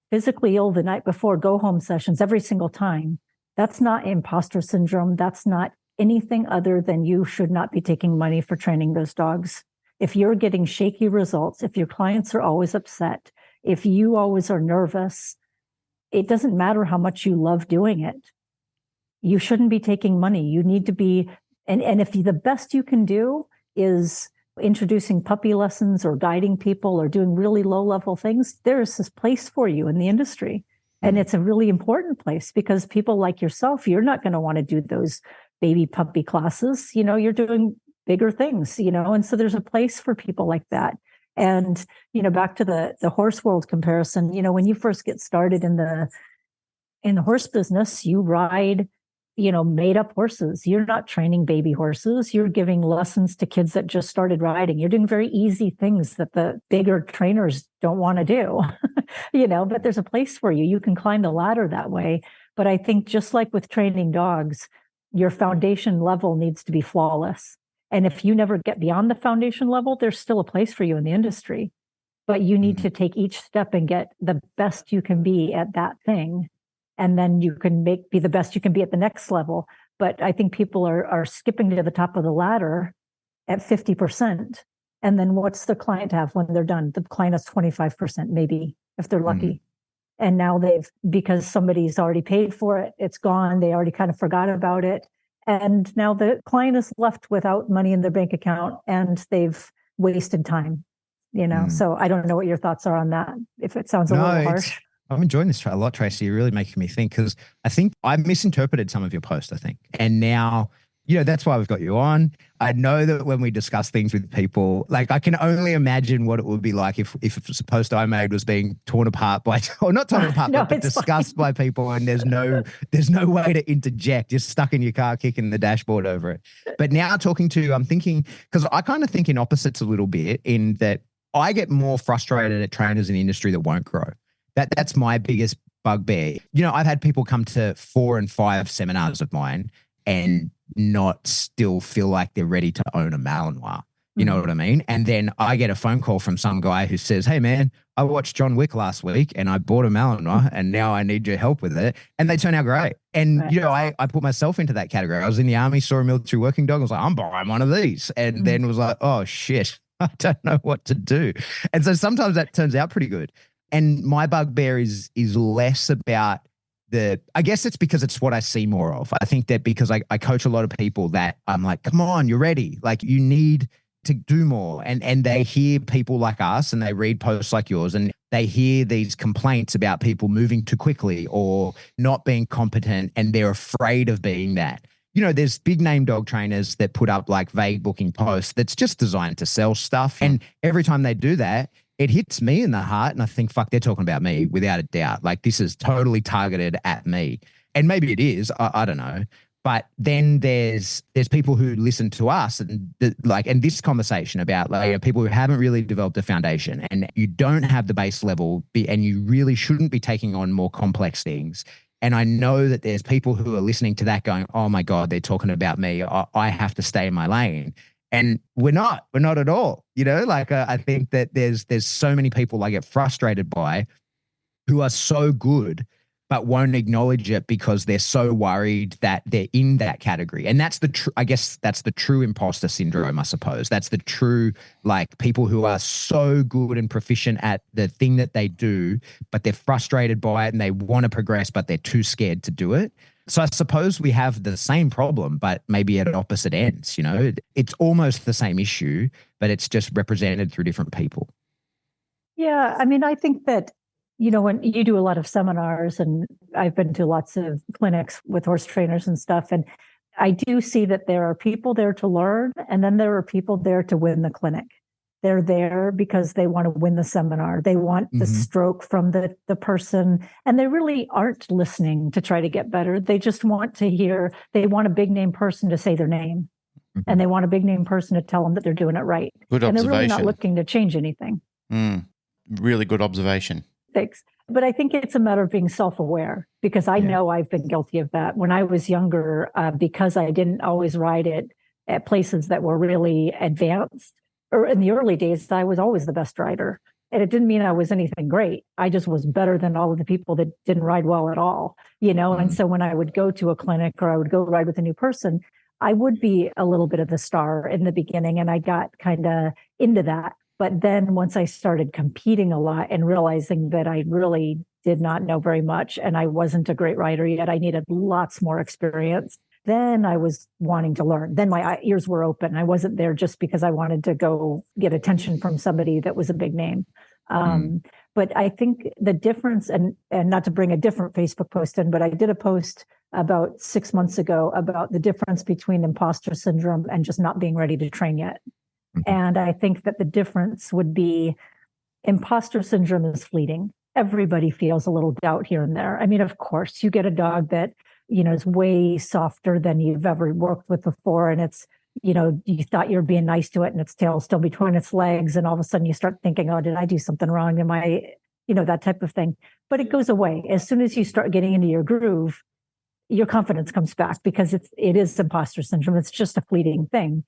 physically ill the night before go home sessions every single time, that's not imposter syndrome. That's not anything other than you should not be taking money for training those dogs. If you're getting shaky results, if your clients are always upset, if you always are nervous, it doesn't matter how much you love doing it. You shouldn't be taking money. You need to be, and if the best you can do is introducing puppy lessons or guiding people or doing really low-level things, there is this place for you in the industry. And it's a really important place because people like yourself, you're not going to want to do those baby puppy classes. You're doing bigger things, and so there's a place for people like that. And, back to the horse world comparison, when you first get started in the horse business, you ride, made up horses. You're not training baby horses. You're giving lessons to kids that just started riding. You're doing very easy things that the bigger trainers don't want to do, but there's a place for you. You can climb the ladder that way. But I think just like with training dogs, your foundation level needs to be flawless. And if you never get beyond the foundation level, there's still a place for you in the industry. But you need to take each step and get the best you can be at that thing. And then you can be the best you can be at the next level. But I think people are skipping to the top of the ladder at 50%. And then what's the client have when they're done? The client has 25%, maybe, if they're lucky. And now because somebody's already paid for it, it's gone. They already kind of forgot about it. And now the client is left without money in their bank account and they've wasted time, So I don't know what your thoughts are on that, if it sounds a little harsh. I'm enjoying this a lot, Tracy. You're really making me think because I think I misinterpreted some of your posts, I think. And now that's why we've got you on. I know that when we discuss things with people, like I can only imagine what it would be like if the post I made was being torn apart by, or not torn apart, No, but discussed by people, and there's no way to interject. You're stuck in your car kicking the dashboard over it. But now talking to you, I'm thinking, because I kind of think in opposites a little bit, in that I get more frustrated at trainers in the industry that won't grow. That's my biggest bugbear. I've had people come to 4 and 5 seminars of mine and not still feel like they're ready to own a Malinois. You know what I mean? And then I get a phone call from some guy who says, hey man, I watched John Wick last week and I bought a Malinois and now I need your help with it. And they turn out great. And, I put myself into that category. I was in the army, saw a military working dog. I was like, I'm buying one of these. And then was like, oh shit, I don't know what to do. And so sometimes that turns out pretty good. And my bugbear is less about I guess it's because it's what I see more of. I think that because I coach a lot of people that I'm like, come on, you're ready. Like you need to do more. And they hear people like us and they read posts like yours and they hear these complaints about people moving too quickly or not being competent, and they're afraid of being that. There's big name dog trainers that put up like vague booking posts that's just designed to sell stuff. And every time they do that, it hits me in the heart and I think, fuck, they're talking about me without a doubt. Like this is totally targeted at me. And maybe it is, I don't know. But then there's people who listen to us and this conversation about people who haven't really developed a foundation, and you don't have the base level and you really shouldn't be taking on more complex things. And I know that there's people who are listening to that going, oh my God, they're talking about me. I have to stay in my lane. And we're not at all, I think that there's so many people I get frustrated by who are so good, but won't acknowledge it because they're so worried that they're in that category. And that's that's the true imposter syndrome, I suppose. That's the true, people who are so good and proficient at the thing that they do, but they're frustrated by it and they want to progress, but they're too scared to do it. So I suppose we have the same problem, but maybe at opposite ends, It's almost the same issue, but it's just represented through different people. Yeah. I mean, I think that, when you do a lot of seminars, and I've been to lots of clinics with horse trainers and stuff, and I do see that there are people there to learn, and then there are people there to win the clinic. They're there because they want to win the seminar. They want the stroke from the person, and they really aren't listening to try to get better. They just want to they want a big name person to say their name, and they want a big name person to tell them that they're doing it right. Good observation. And they're really not looking to change anything. Really good observation. Thanks. But I think it's a matter of being self-aware, because I know I've been guilty of that. When I was younger, because I didn't always ride it at places that were really advanced, or in the early days, I was always the best rider. And it didn't mean I was anything great. I just was better than all of the people that didn't ride well at all, And so when I would go to a clinic or I would go ride with a new person, I would be a little bit of the star in the beginning, and I got kind of into that. But then once I started competing a lot and realizing that I really did not know very much and I wasn't a great rider yet, I needed lots more experience. Then I was wanting to learn. Then my ears were open. I wasn't there just because I wanted to go get attention from somebody that was a big name. But I think the difference, and not to bring a different Facebook post in, but I did a post about 6 months ago about the difference between imposter syndrome and just not being ready to train yet. And I think that the difference would be imposter syndrome is fleeting. Everybody feels a little doubt here and there. I mean, of course, you get a dog that, is way softer than you've ever worked with before. And it's, you thought you were being nice to it and its tail's still between its legs. And all of a sudden you start thinking, oh, did I do something wrong? Am I, that type of thing. But it goes away. As soon as you start getting into your groove, your confidence comes back, because it is imposter syndrome. It's just a fleeting thing.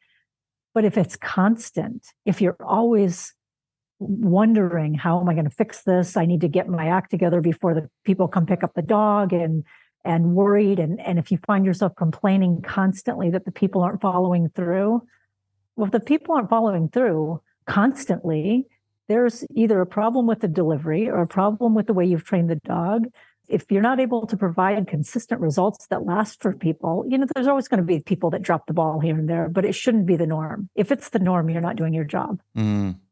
But if it's constant, if you're always wondering, how am I going to fix this? I need to get my act together before the people come pick up the dog, and worried. And if you find yourself complaining constantly that the people aren't following through, well, if the people aren't following through constantly, there's either a problem with the delivery or a problem with the way you've trained the dog. If you're not able to provide consistent results that last for people, there's always going to be people that drop the ball here and there, but it shouldn't be the norm. If it's the norm, you're not doing your job.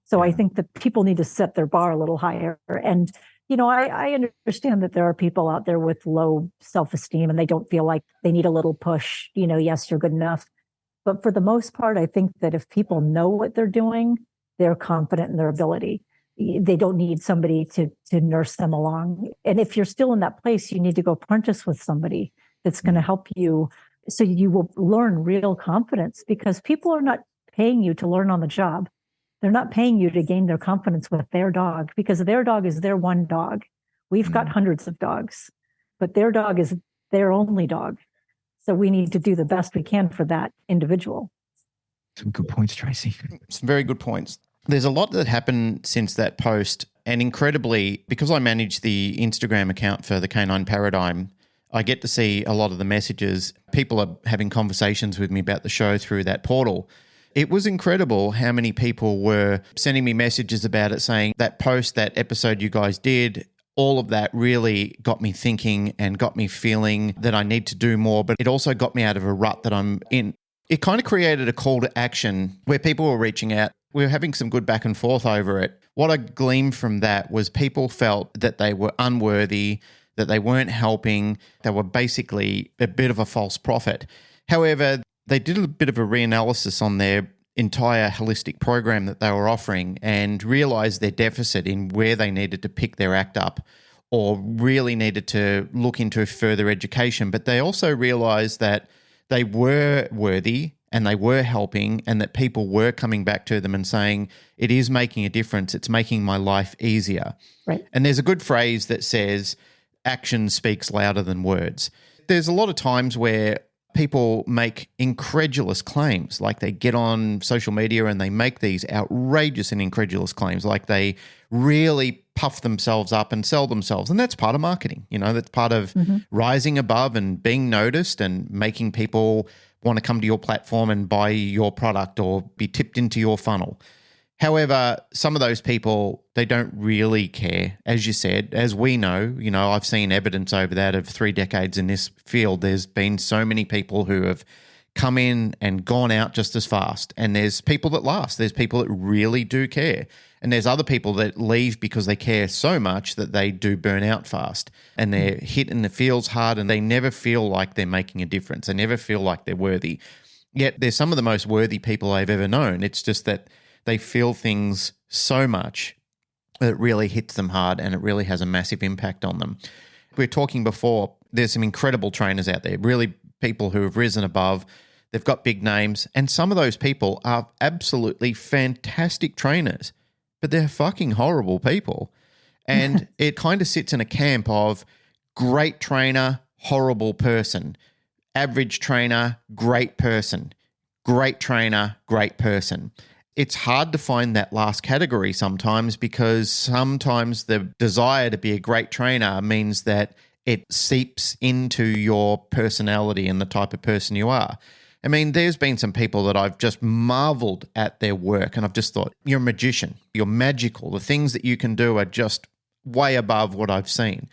So I think that people need to set their bar a little higher. And, I understand that there are people out there with low self-esteem and they don't feel like they need a little push. Yes, you're good enough. But for the most part, I think that if people know what they're doing, they're confident in their ability. They don't need somebody to nurse them along. And if you're still in that place, you need to go apprentice with somebody that's going to help you, so you will learn real confidence, because people are not paying you to learn on the job. They're not paying you to gain their confidence with their dog, because their dog is their one dog. We've got hundreds of dogs, but their dog is their only dog. So we need to do the best we can for that individual. Some good points, Tracy. Some very good points. There's a lot that happened since that post. And incredibly, because I manage the Instagram account for the Canine Paradigm, I get to see a lot of the messages. People are having conversations with me about the show through that portal. It was incredible how many people were sending me messages about it, saying that post, that episode you guys did, all of that really got me thinking and got me feeling that I need to do more, but it also got me out of a rut that I'm in. It kind of created a call to action where people were reaching out. We were having some good back and forth over it. What I gleaned from that was people felt that they were unworthy, that they weren't helping. They were basically a bit of a false prophet. However, they did a bit of a reanalysis on their entire holistic program that they were offering and realized their deficit in where they needed to pick their act up or really needed to look into further education. But they also realized that they were worthy and they were helping, and that people were coming back to them and saying, it is making a difference. It's making my life easier. Right. And there's a good phrase that says, action speaks louder than words. There's a lot of times where people make incredulous claims, like they get on social media and they make these outrageous and incredulous claims, like they really puff themselves up and sell themselves. And that's part of marketing. You know, that's part of rising above and being noticed and making people want to come to your platform and buy your product or be tipped into your funnel. However, some of those people, they don't really care. As you said, as we know, you know, I've seen evidence over that of 3 decades in this field. There's been so many people who have come in and gone out just as fast. And there's people that last. There's people that really do care. And there's other people that leave because they care so much that they do burn out fast. And they're hit in the feels hard and they never feel like they're making a difference. They never feel like they're worthy. Yet they're some of the most worthy people I've ever known. It's just that they feel things so much that it really hits them hard and it really has a massive impact on them. We were talking before, there's some incredible trainers out there, really people who have risen above. They've got big names, and some of those people are absolutely fantastic trainers, but they're fucking horrible people. And it kind of sits in a camp of great trainer, horrible person, average trainer, great person, great trainer, great person. It's hard to find that last category sometimes, because sometimes the desire to be a great trainer means that it seeps into your personality and the type of person you are. I mean, there's been some people that I've just marveled at their work and I've just thought, you're a magician, you're magical. The things that you can do are just way above what I've seen.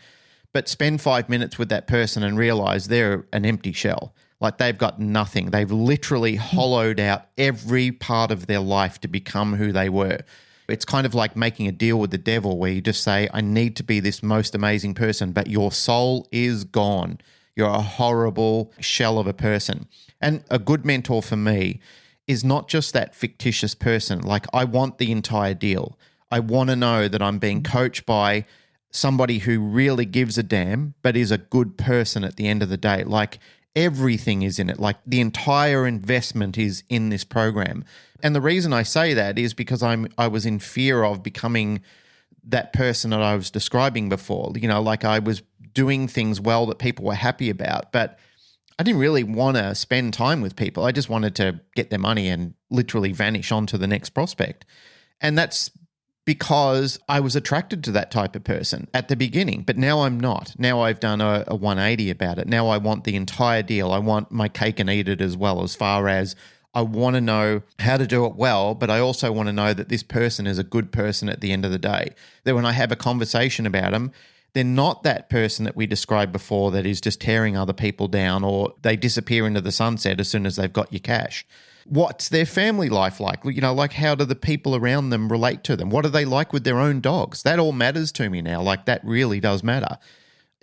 But spend 5 minutes with that person and realize they're an empty shell. Like they've got nothing. They've literally hollowed out every part of their life to become who they were. It's kind of like making a deal with the devil where you just say, I need to be this most amazing person, but your soul is gone. You're a horrible shell of a person. And a good mentor for me is not just that fictitious person. Like I want the entire deal. I want to know that I'm being coached by somebody who really gives a damn, but is a good person at the end of the day. Like everything is in it. Like the entire investment is in this program. And the reason I say that is because I was in fear of becoming that person that I was describing before. You know, like I was doing things well that people were happy about, but I didn't really want to spend time with people. I just wanted to get their money and literally vanish on to the next prospect. And that's because I was attracted to that type of person at the beginning, but now I'm not. Now I've done a 180 about it. Now I want the entire deal. I want my cake and eat it, as well, as far as I want to know how to do it well, but I also want to know that this person is a good person at the end of the day. That when I have a conversation about them, they're not that person that we described before that is just tearing other people down, or they disappear into the sunset as soon as they've got your cash. What's their family life like? You know, like how do the people around them relate to them? What are they like with their own dogs? That all matters to me now. Like that really does matter.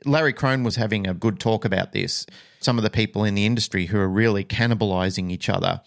Larry Crone was having a good talk about this. Some of the people in the industry who are really cannibalizing each other.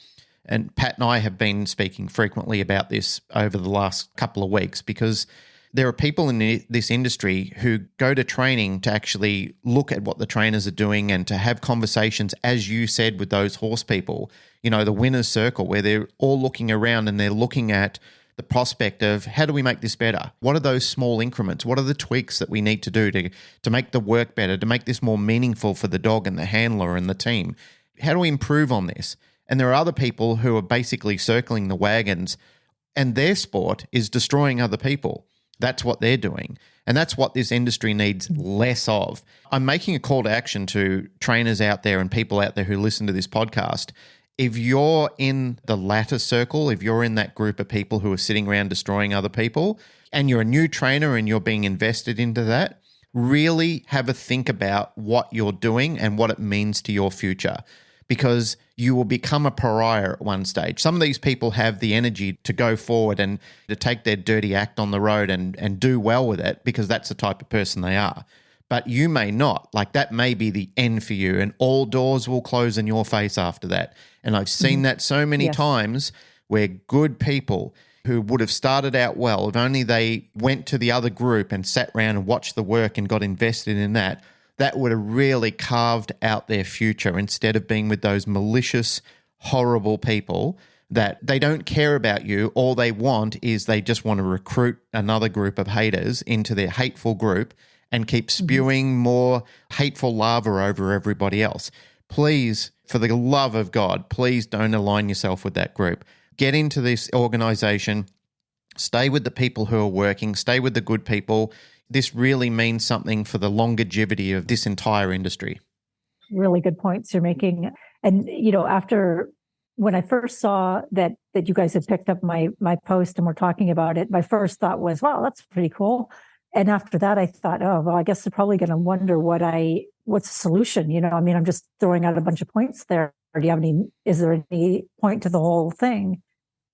And Pat and I have been speaking frequently about this over the last couple of weeks, because there are people in this industry who go to training to actually look at what the trainers are doing and to have conversations, as you said, with those horse people, the winner's circle, where they're all looking around and they're looking at the prospect of, how do we make this better? What are those small increments? What are the tweaks that we need to do to make the work better, to make this more meaningful for the dog and the handler and the team? How do we improve on this? And there are other people who are basically circling the wagons, and their sport is destroying other people. That's what they're doing. And that's what this industry needs less of. I'm making a call to action to trainers out there and people out there who listen to this podcast. If you're in the latter circle, if you're in that group of people who are sitting around destroying other people, and you're a new trainer and you're being invested into that, really have a think about what you're doing and what it means to your future, because you will become a pariah at one stage. Some of these people have the energy to go forward and to take their dirty act on the road and do well with it, because that's the type of person they are. But you may not. Like, that may be the end for you, and all doors will close in your face after that. And I've seen that so many times, where good people who would have started out well, if only they went to the other group and sat around and watched the work and got invested in that, that would have really carved out their future, instead of being with those malicious, horrible people that they don't care about you. All they want is they just want to recruit another group of haters into their hateful group and keep spewing more hateful lava over everybody else. Please, for the love of God, please don't align yourself with that group. Get into this organization. Stay with the people who are working. Stay with the good people. This really means something for the longevity of this entire industry. Really good points you're making. And, after when I first saw that you guys had picked up my post and were talking about it, my first thought was, wow, that's pretty cool. And after that, I thought, oh, well, I guess they're probably going to wonder what's the solution? I'm just throwing out a bunch of points there. Or is there any point to the whole thing?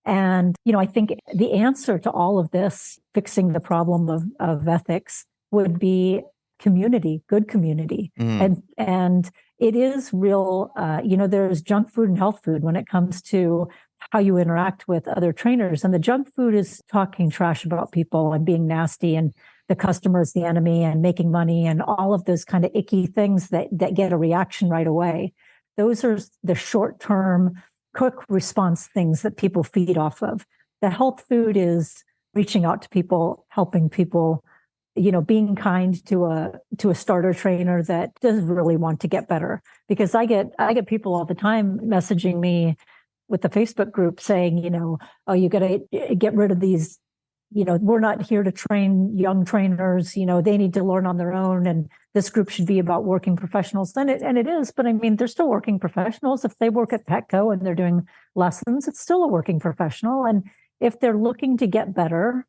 And, I think the answer to all of this, fixing the problem of ethics, would be community, good community. And it is real, there's junk food and health food when it comes to how you interact with other trainers. And the junk food is talking trash about people and being nasty, and the customer is the enemy, and making money, and all of those kind of icky things that get a reaction right away. Those are the short-term, quick response things that people feed off of. The health food is reaching out to people, helping people, being kind to a starter trainer that does really want to get better. Because I get people all the time messaging me with the Facebook group saying, oh, you got to get rid of these, we're not here to train young trainers, they need to learn on their own. And this group should be about working professionals. And it is, but they're still working professionals. If they work at Petco and they're doing lessons, it's still a working professional. And if they're looking to get better,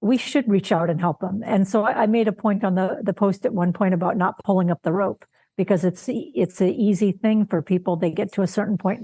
we should reach out and help them. And so I made a point on the post at one point about not pulling up the rope, because it's an easy thing for people. They get to a certain point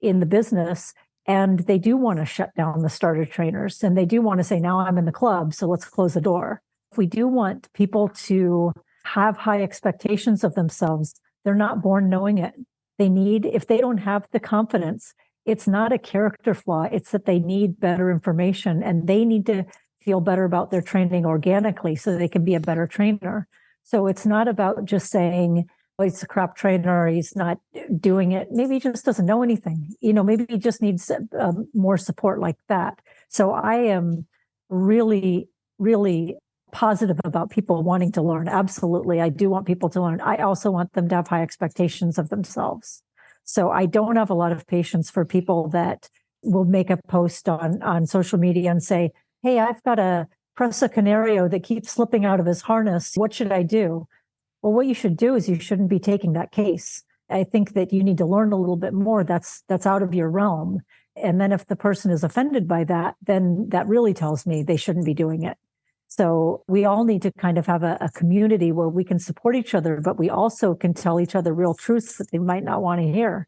in the business, and they do want to shut down the starter trainers, and they do want to say, now I'm in the club, so let's close the door. If we do want people to have high expectations of themselves, they're not born knowing it. If they don't have the confidence, it's not a character flaw. It's that they need better information, and they need to feel better about their training organically so they can be a better trainer. So it's not about just saying, well, he's a crap trainer, he's not doing it. Maybe he just doesn't know anything. Maybe he just needs more support like that. So I am really, really positive about people wanting to learn. Absolutely. I do want people to learn. I also want them to have high expectations of themselves. So I don't have a lot of patience for people that will make a post on social media and say, hey, I've got a Presa Canario that keeps slipping out of his harness. What should I do? Well, what you should do is you shouldn't be taking that case. I think that you need to learn a little bit more. That's out of your realm. And then if the person is offended by that, then that really tells me they shouldn't be doing it. So we all need to kind of have a community where we can support each other, but we also can tell each other real truths that they might not want to hear.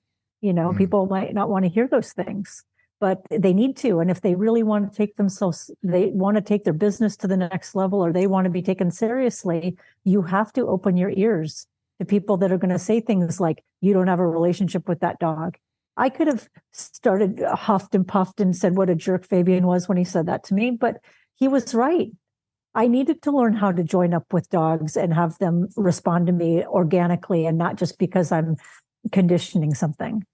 People might not want to hear those things, but they need to. And if they really want to take themselves, they want to take their business to the next level, or they want to be taken seriously, you have to open your ears to people that are going to say things like, you don't have a relationship with that dog. I could have started huffed and puffed and said what a jerk Fabian was when he said that to me, but he was right. I needed to learn how to join up with dogs and have them respond to me organically and not just because I'm conditioning something.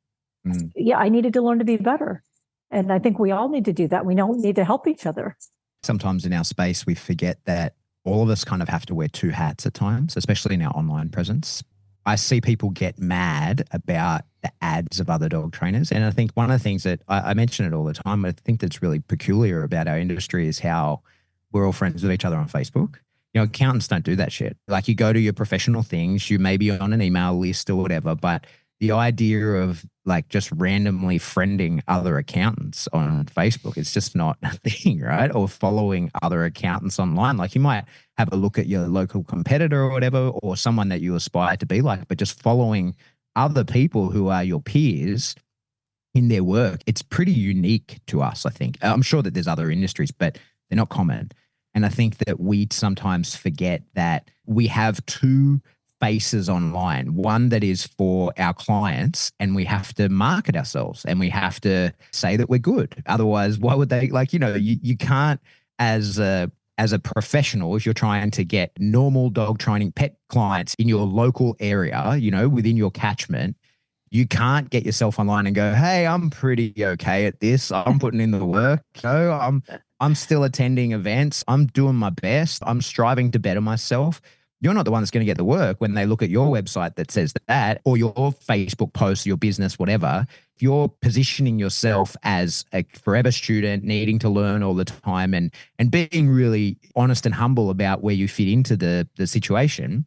Yeah, I needed to learn to be better. And I think we all need to do that. We don't need to help each other. Sometimes in our space, we forget that all of us kind of have to wear two hats at times, especially in our online presence. I see people get mad about the ads of other dog trainers. And I think one of the things that I mention it all the time, I think that's really peculiar about our industry is how we're all friends with each other on Facebook. You know, accountants don't do that shit. Like you go to your professional things, you may be on an email list or whatever, but the idea of like just randomly friending other accountants on Facebook, it's just not a thing, right? Or following other accountants online. Like you might have a look at your local competitor or whatever, or someone that you aspire to be like, but just following other people who are your peers in their work, it's pretty unique to us, I think. I'm sure that there's other industries, but they're not common. And I think that we sometimes forget that we have two faces online, one that is for our clients, and we have to market ourselves and we have to say that we're good. Otherwise, why would they, like, you know, you can't as a professional, if you're trying to get normal dog training pet clients in your local area, you know, within your catchment, you can't get yourself online and go, hey, I'm pretty okay at this. I'm putting in the work. You know, I'm still attending events. I'm doing my best. I'm striving to better myself. You're not the one that's going to get the work when they look at your website that says that, or your Facebook post, your business, whatever. If you're positioning yourself as a forever student, needing to learn all the time and being really honest and humble about where you fit into the situation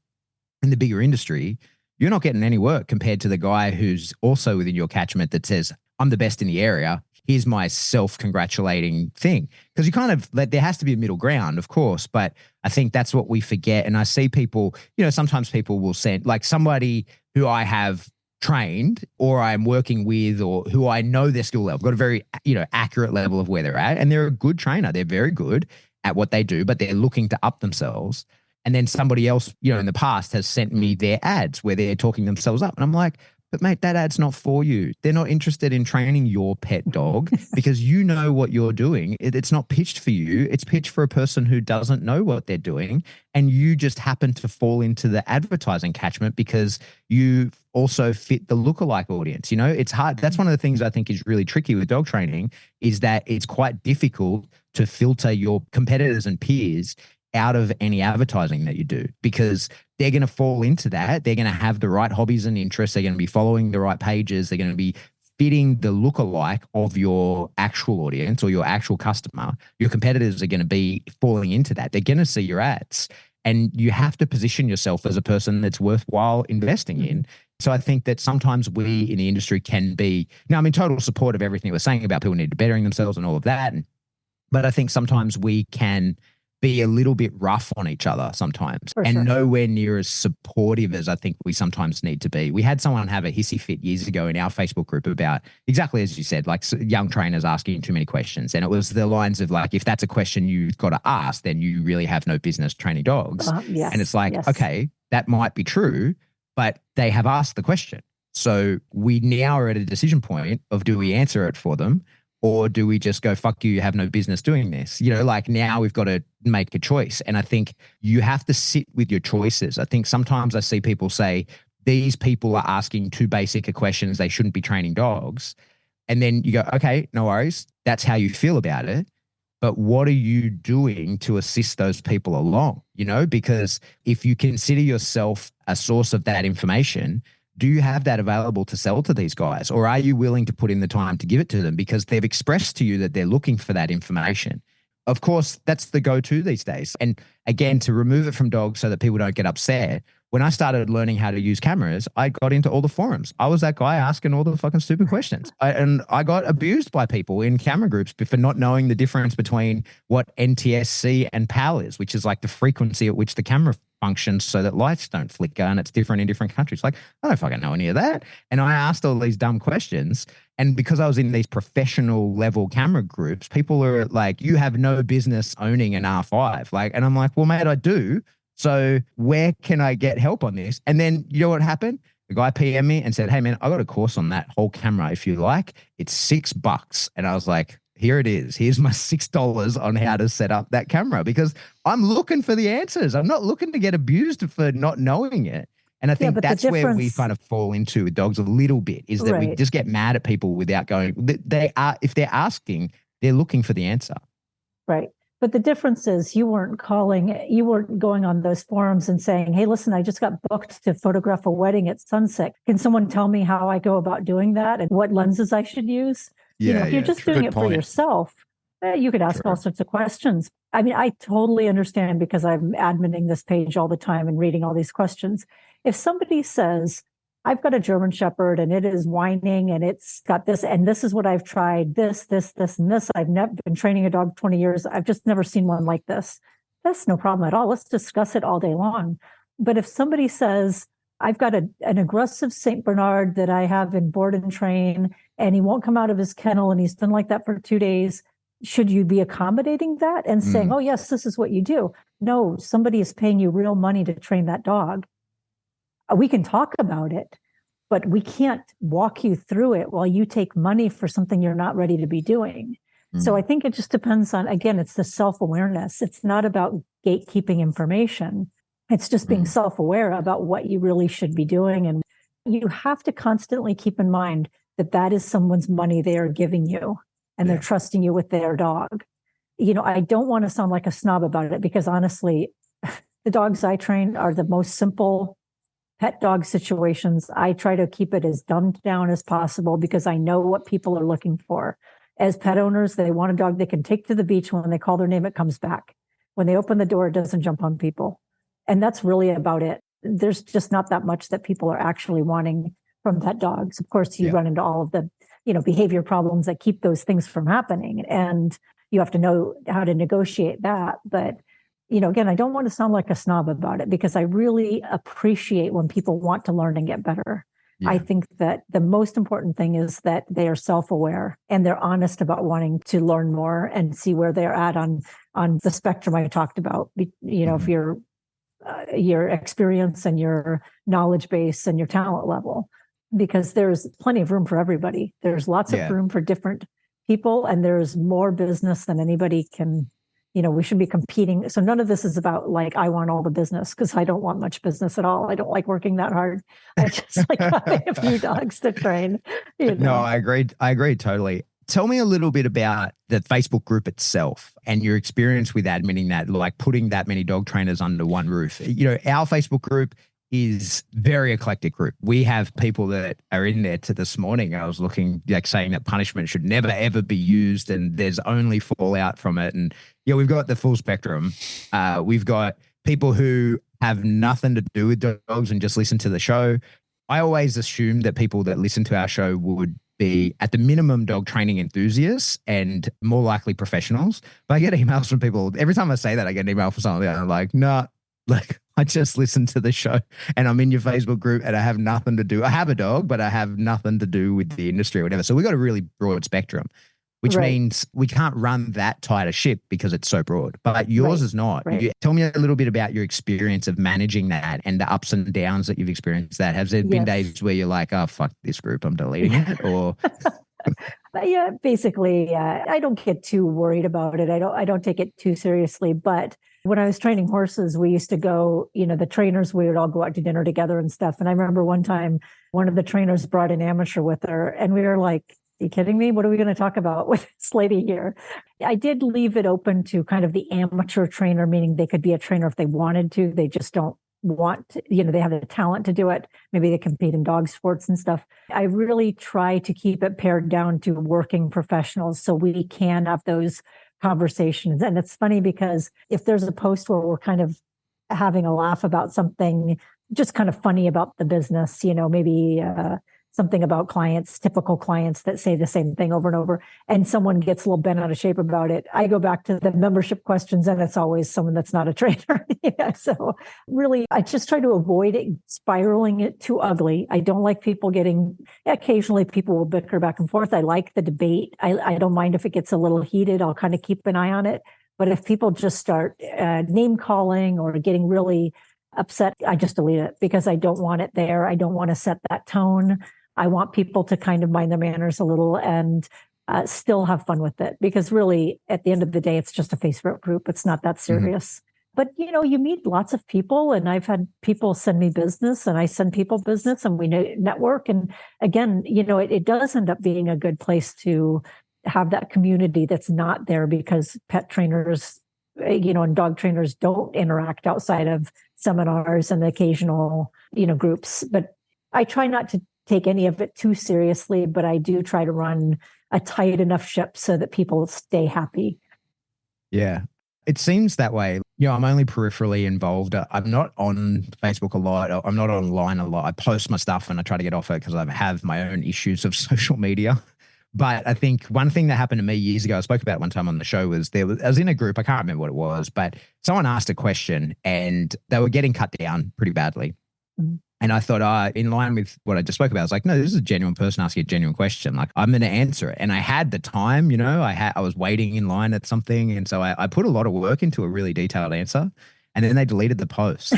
in the bigger industry, you're not getting any work compared to the guy who's also within your catchment that says, I'm the best in the area. Here's my self-congratulating thing. Because you kind of, like, there has to be a middle ground, of course, but I think that's what we forget. And I see people, you know, sometimes people will send, like somebody who I have trained or I'm working with or who I know their skill level, got a very, you know, accurate level of where they're at. And they're a good trainer. They're very good at what they do, but they're looking to up themselves. And then somebody else, you know, in the past has sent me their ads where they're talking themselves up. And I'm like, but mate, that ad's not for you. They're not interested in training your pet dog because you know what you're doing. It's not pitched for you. It's pitched for a person who doesn't know what they're doing. And you just happen to fall into the advertising catchment because you also fit the lookalike audience. You know, it's hard. That's one of the things I think is really tricky with dog training is that it's quite difficult to filter your competitors and peers out of any advertising that you do because they're going to fall into that. They're going to have the right hobbies and interests. They're going to be following the right pages. They're going to be fitting the lookalike of your actual audience or your actual customer. Your competitors are going to be falling into that. They're going to see your ads and you have to position yourself as a person that's worthwhile investing in. So I think that sometimes we in the industry can be, now I'm in total support of everything we're saying about people need to bettering themselves and all of that. But I think sometimes we can be a little bit rough on each other sometimes and nowhere near as supportive as I think we sometimes need to be. We had someone have a hissy fit years ago in our Facebook group about exactly as you said, like young trainers asking too many questions. And it was the lines of like, if that's a question you've got to ask, then you really have no business training dogs. Yes, and it's like, okay, that might be true, but they have asked the question. So we now are at a decision point of do we answer it for them? Or do we just go, fuck you have no business doing this? You know, like now we've got to make a choice. And I think you have to sit with your choices. I think sometimes I see people say, these people are asking too basic a questions. They shouldn't be training dogs. And then you go, okay, no worries. That's how you feel about it. But what are you doing to assist those people along? You know, because if you consider yourself a source of that information, do you have that available to sell to these guys? Or are you willing to put in the time to give it to them because they've expressed to you that they're looking for that information? Of course, that's the go-to these days. And again, to remove it from dogs so that people don't get upset, when I started learning how to use cameras, I got into all the forums. I was that guy asking all the fucking stupid questions. And I got abused by people in camera groups for not knowing the difference between what NTSC and PAL is, which is like the frequency at which the camera functions so that lights don't flicker and it's different in different countries. Like, I don't fucking know any of that. And I asked all these dumb questions. And because I was in these professional level camera groups, people are like, you have no business owning an R5. Like, and I'm like, well, mate, I do. So where can I get help on this? And then you know what happened? The guy PM me and said, hey man, I got a course on that whole camera. If you like, it's $6. And I was like, here it is. Here's my $6 on how to set up that camera, because I'm looking for the answers. I'm not looking to get abused for not knowing it. And I think that's where we kind of fall into with dogs a little bit, is that we just get mad at people without going, if they're asking, they're looking for the answer. Right. But the difference is you weren't going on those forums and saying, hey, listen, I just got booked to photograph a wedding at sunset. Can someone tell me how I go about doing that and what lenses I should use? If you're just doing it for yourself, you could ask all sorts of questions. I mean, I totally understand, because I'm adminning this page all the time and reading all these questions. If somebody says, I've got a German Shepherd and it is whining and it's got this, and this is what I've tried, this, and this. I've never been training a dog 20 years. I've just never seen one like this. That's no problem at all. Let's discuss it all day long. But if somebody says, I've got an aggressive St. Bernard that I have in board and train, and he won't come out of his kennel and he's been like that for 2 days, should you be accommodating that and saying, oh, yes, this is what you do? No, somebody is paying you real money to train that dog. We can talk about it, but we can't walk you through it while you take money for something you're not ready to be doing. So I think it just depends on, again, it's the self-awareness. It's not about gatekeeping information. It's just being self-aware about what you really should be doing. And you have to constantly keep in mind that that is someone's money they are giving you, and they're trusting you with their dog. I don't want to sound like a snob about it, because honestly, the dogs I train are the most simple pet dog situations. I try to keep it as dumbed down as possible, because I know what people are looking for. As pet owners, they want a dog they can take to the beach. When they call their name, it comes back. When they open the door, it doesn't jump on people. And that's really about it. There's just not that much that people are actually wanting from pet dogs. Of course, you run into all of the, behavior problems that keep those things from happening. And you have to know how to negotiate that. But again, I don't want to sound like a snob about it, because I really appreciate when people want to learn and get better. Yeah. I think that the most important thing is that they are self-aware and they're honest about wanting to learn more and see where they're at on the spectrum I talked about. If your experience and your knowledge base and your talent level, because there's plenty of room for everybody. There's lots of room for different people, and there's more business than anybody can. We should be competing. So none of this is about like, I want all the business, because I don't want much business at all. I don't like working that hard. I just like having a few dogs to train. No, I agree totally. Tell me a little bit about the Facebook group itself and your experience with admitting that, like putting that many dog trainers under one roof. Our Facebook group is very eclectic group. We have people that are in there to this morning. I was looking, like saying that punishment should never, ever be used, and there's only fallout from it. And we've got the full spectrum. We've got people who have nothing to do with dogs and just listen to the show. I always assumed that people that listen to our show would be at the minimum dog training enthusiasts and more likely professionals. But I get emails from people. Every time I say that, I get an email from someone. I'm like, nah, I just listen to the show and I'm in your Facebook group and I have nothing to do. I have a dog, but I have nothing to do with the industry or whatever. So we've got a really broad spectrum, which means we can't run that tight a ship because it's so broad. But yours is not. Right. Tell me a little bit about your experience of managing that and the ups and downs that you've experienced that. Has there been days where you're like, oh, fuck this group, I'm deleting it? Or... basically, I don't get too worried about it. I don't take it too seriously. But when I was training horses, we used to go, the trainers, we would all go out to dinner together and stuff. And I remember one time, one of the trainers brought an amateur with her, and we were like, are you kidding me? What are we going to talk about with this lady here? I did leave it open to kind of the amateur trainer, meaning they could be a trainer if they wanted to. They just don't want to, they have the talent to do it. Maybe they compete in dog sports and stuff. I really try to keep it pared down to working professionals so we can have those conversations. And it's funny because if there's a post where we're kind of having a laugh about something just kind of funny about the business, maybe something about clients, typical clients that say the same thing over and over, and someone gets a little bent out of shape about it, I go back to the membership questions, and it's always someone that's not a trainer. So really, I just try to avoid it spiraling it too ugly. I don't like people occasionally people will bicker back and forth. I like the debate. I don't mind if it gets a little heated. I'll kind of keep an eye on it. But if people just start name calling or getting really upset, I just delete it because I don't want it there. I don't want to set that tone. I want people to kind of mind their manners a little and still have fun with it, because really at the end of the day, it's just a Facebook group. It's not that serious. But, you meet lots of people, and I've had people send me business and I send people business, and we network. And again, it does end up being a good place to have that community that's not there because pet trainers, and dog trainers don't interact outside of seminars and occasional, groups. But I try not to take any of it too seriously, but I do try to run a tight enough ship so that people stay happy. Yeah. It seems that way. I'm only peripherally involved. I'm not on Facebook a lot. I'm not online a lot. I post my stuff and I try to get off it because I have my own issues of social media. But I think one thing that happened to me years ago, I spoke about it one time on the show, was I was in a group, I can't remember what it was, but someone asked a question and they were getting cut down pretty badly. And I thought, in line with what I just spoke about, I was like, no, this is a genuine person asking a genuine question. Like, I'm going to answer it. And I had the time, I was waiting in line at something. And so I put a lot of work into a really detailed answer. And then they deleted the post.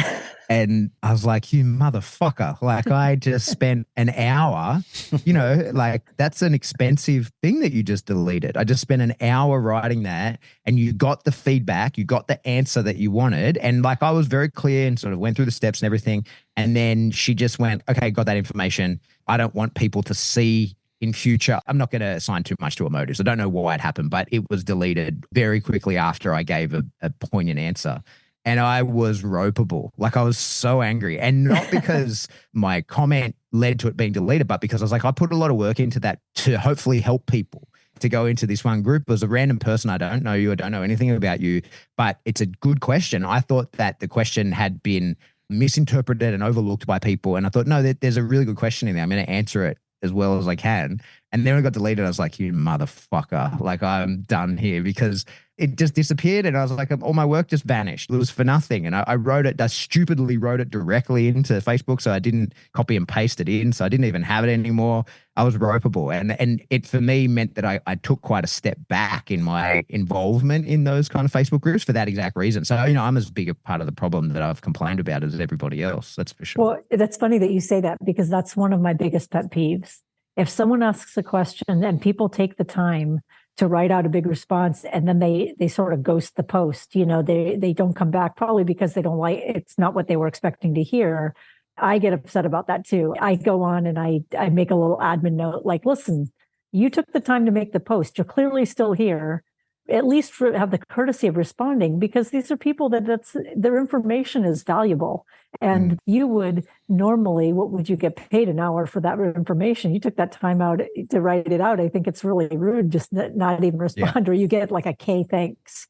And I was like, you motherfucker. Like, I just spent an hour, like that's an expensive thing that you just deleted. I just spent an hour writing that, and you got the feedback, you got the answer that you wanted. And like, I was very clear and sort of went through the steps and everything. And then she just went, okay, got that information. I don't want people to see in future. I'm not going to assign too much to emotives. I don't know why it happened, but it was deleted very quickly after I gave a poignant answer. And I was ropeable. Like, I was so angry. And not because my comment led to it being deleted, but because I was like, I put a lot of work into that to hopefully help people to go into this one group. It was a random person. I don't know you. I don't know anything about you, but it's a good question. I thought that the question had been misinterpreted and overlooked by people. And I thought, no, there's a really good question in there. I'm going to answer it as well as I can. And then it got deleted. I was like, you motherfucker. Like, I'm done here, because it just disappeared. And I was like, all my work just vanished. It was for nothing. And I stupidly wrote it directly into Facebook. So I didn't copy and paste it in. So I didn't even have it anymore. I was ropeable. And it for me meant that I took quite a step back in my involvement in those kind of Facebook groups for that exact reason. So, I'm as big a part of the problem that I've complained about as everybody else. That's for sure. Well, that's funny that you say that, because that's one of my biggest pet peeves. If someone asks a question and people take the time to write out a big response, and then they sort of ghost the post, they don't come back, probably because they don't like, it's not what they were expecting to hear. I get upset about that too. I go on and I make a little admin note, like, listen, you took the time to make the post. You're clearly still here. At least have the courtesy of responding, because these are people that's their information is valuable. And you would normally, what would you get paid an hour for that information? You took that time out to write it out. I think it's really rude just not even respond, or you get like a K thanks,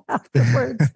afterwards.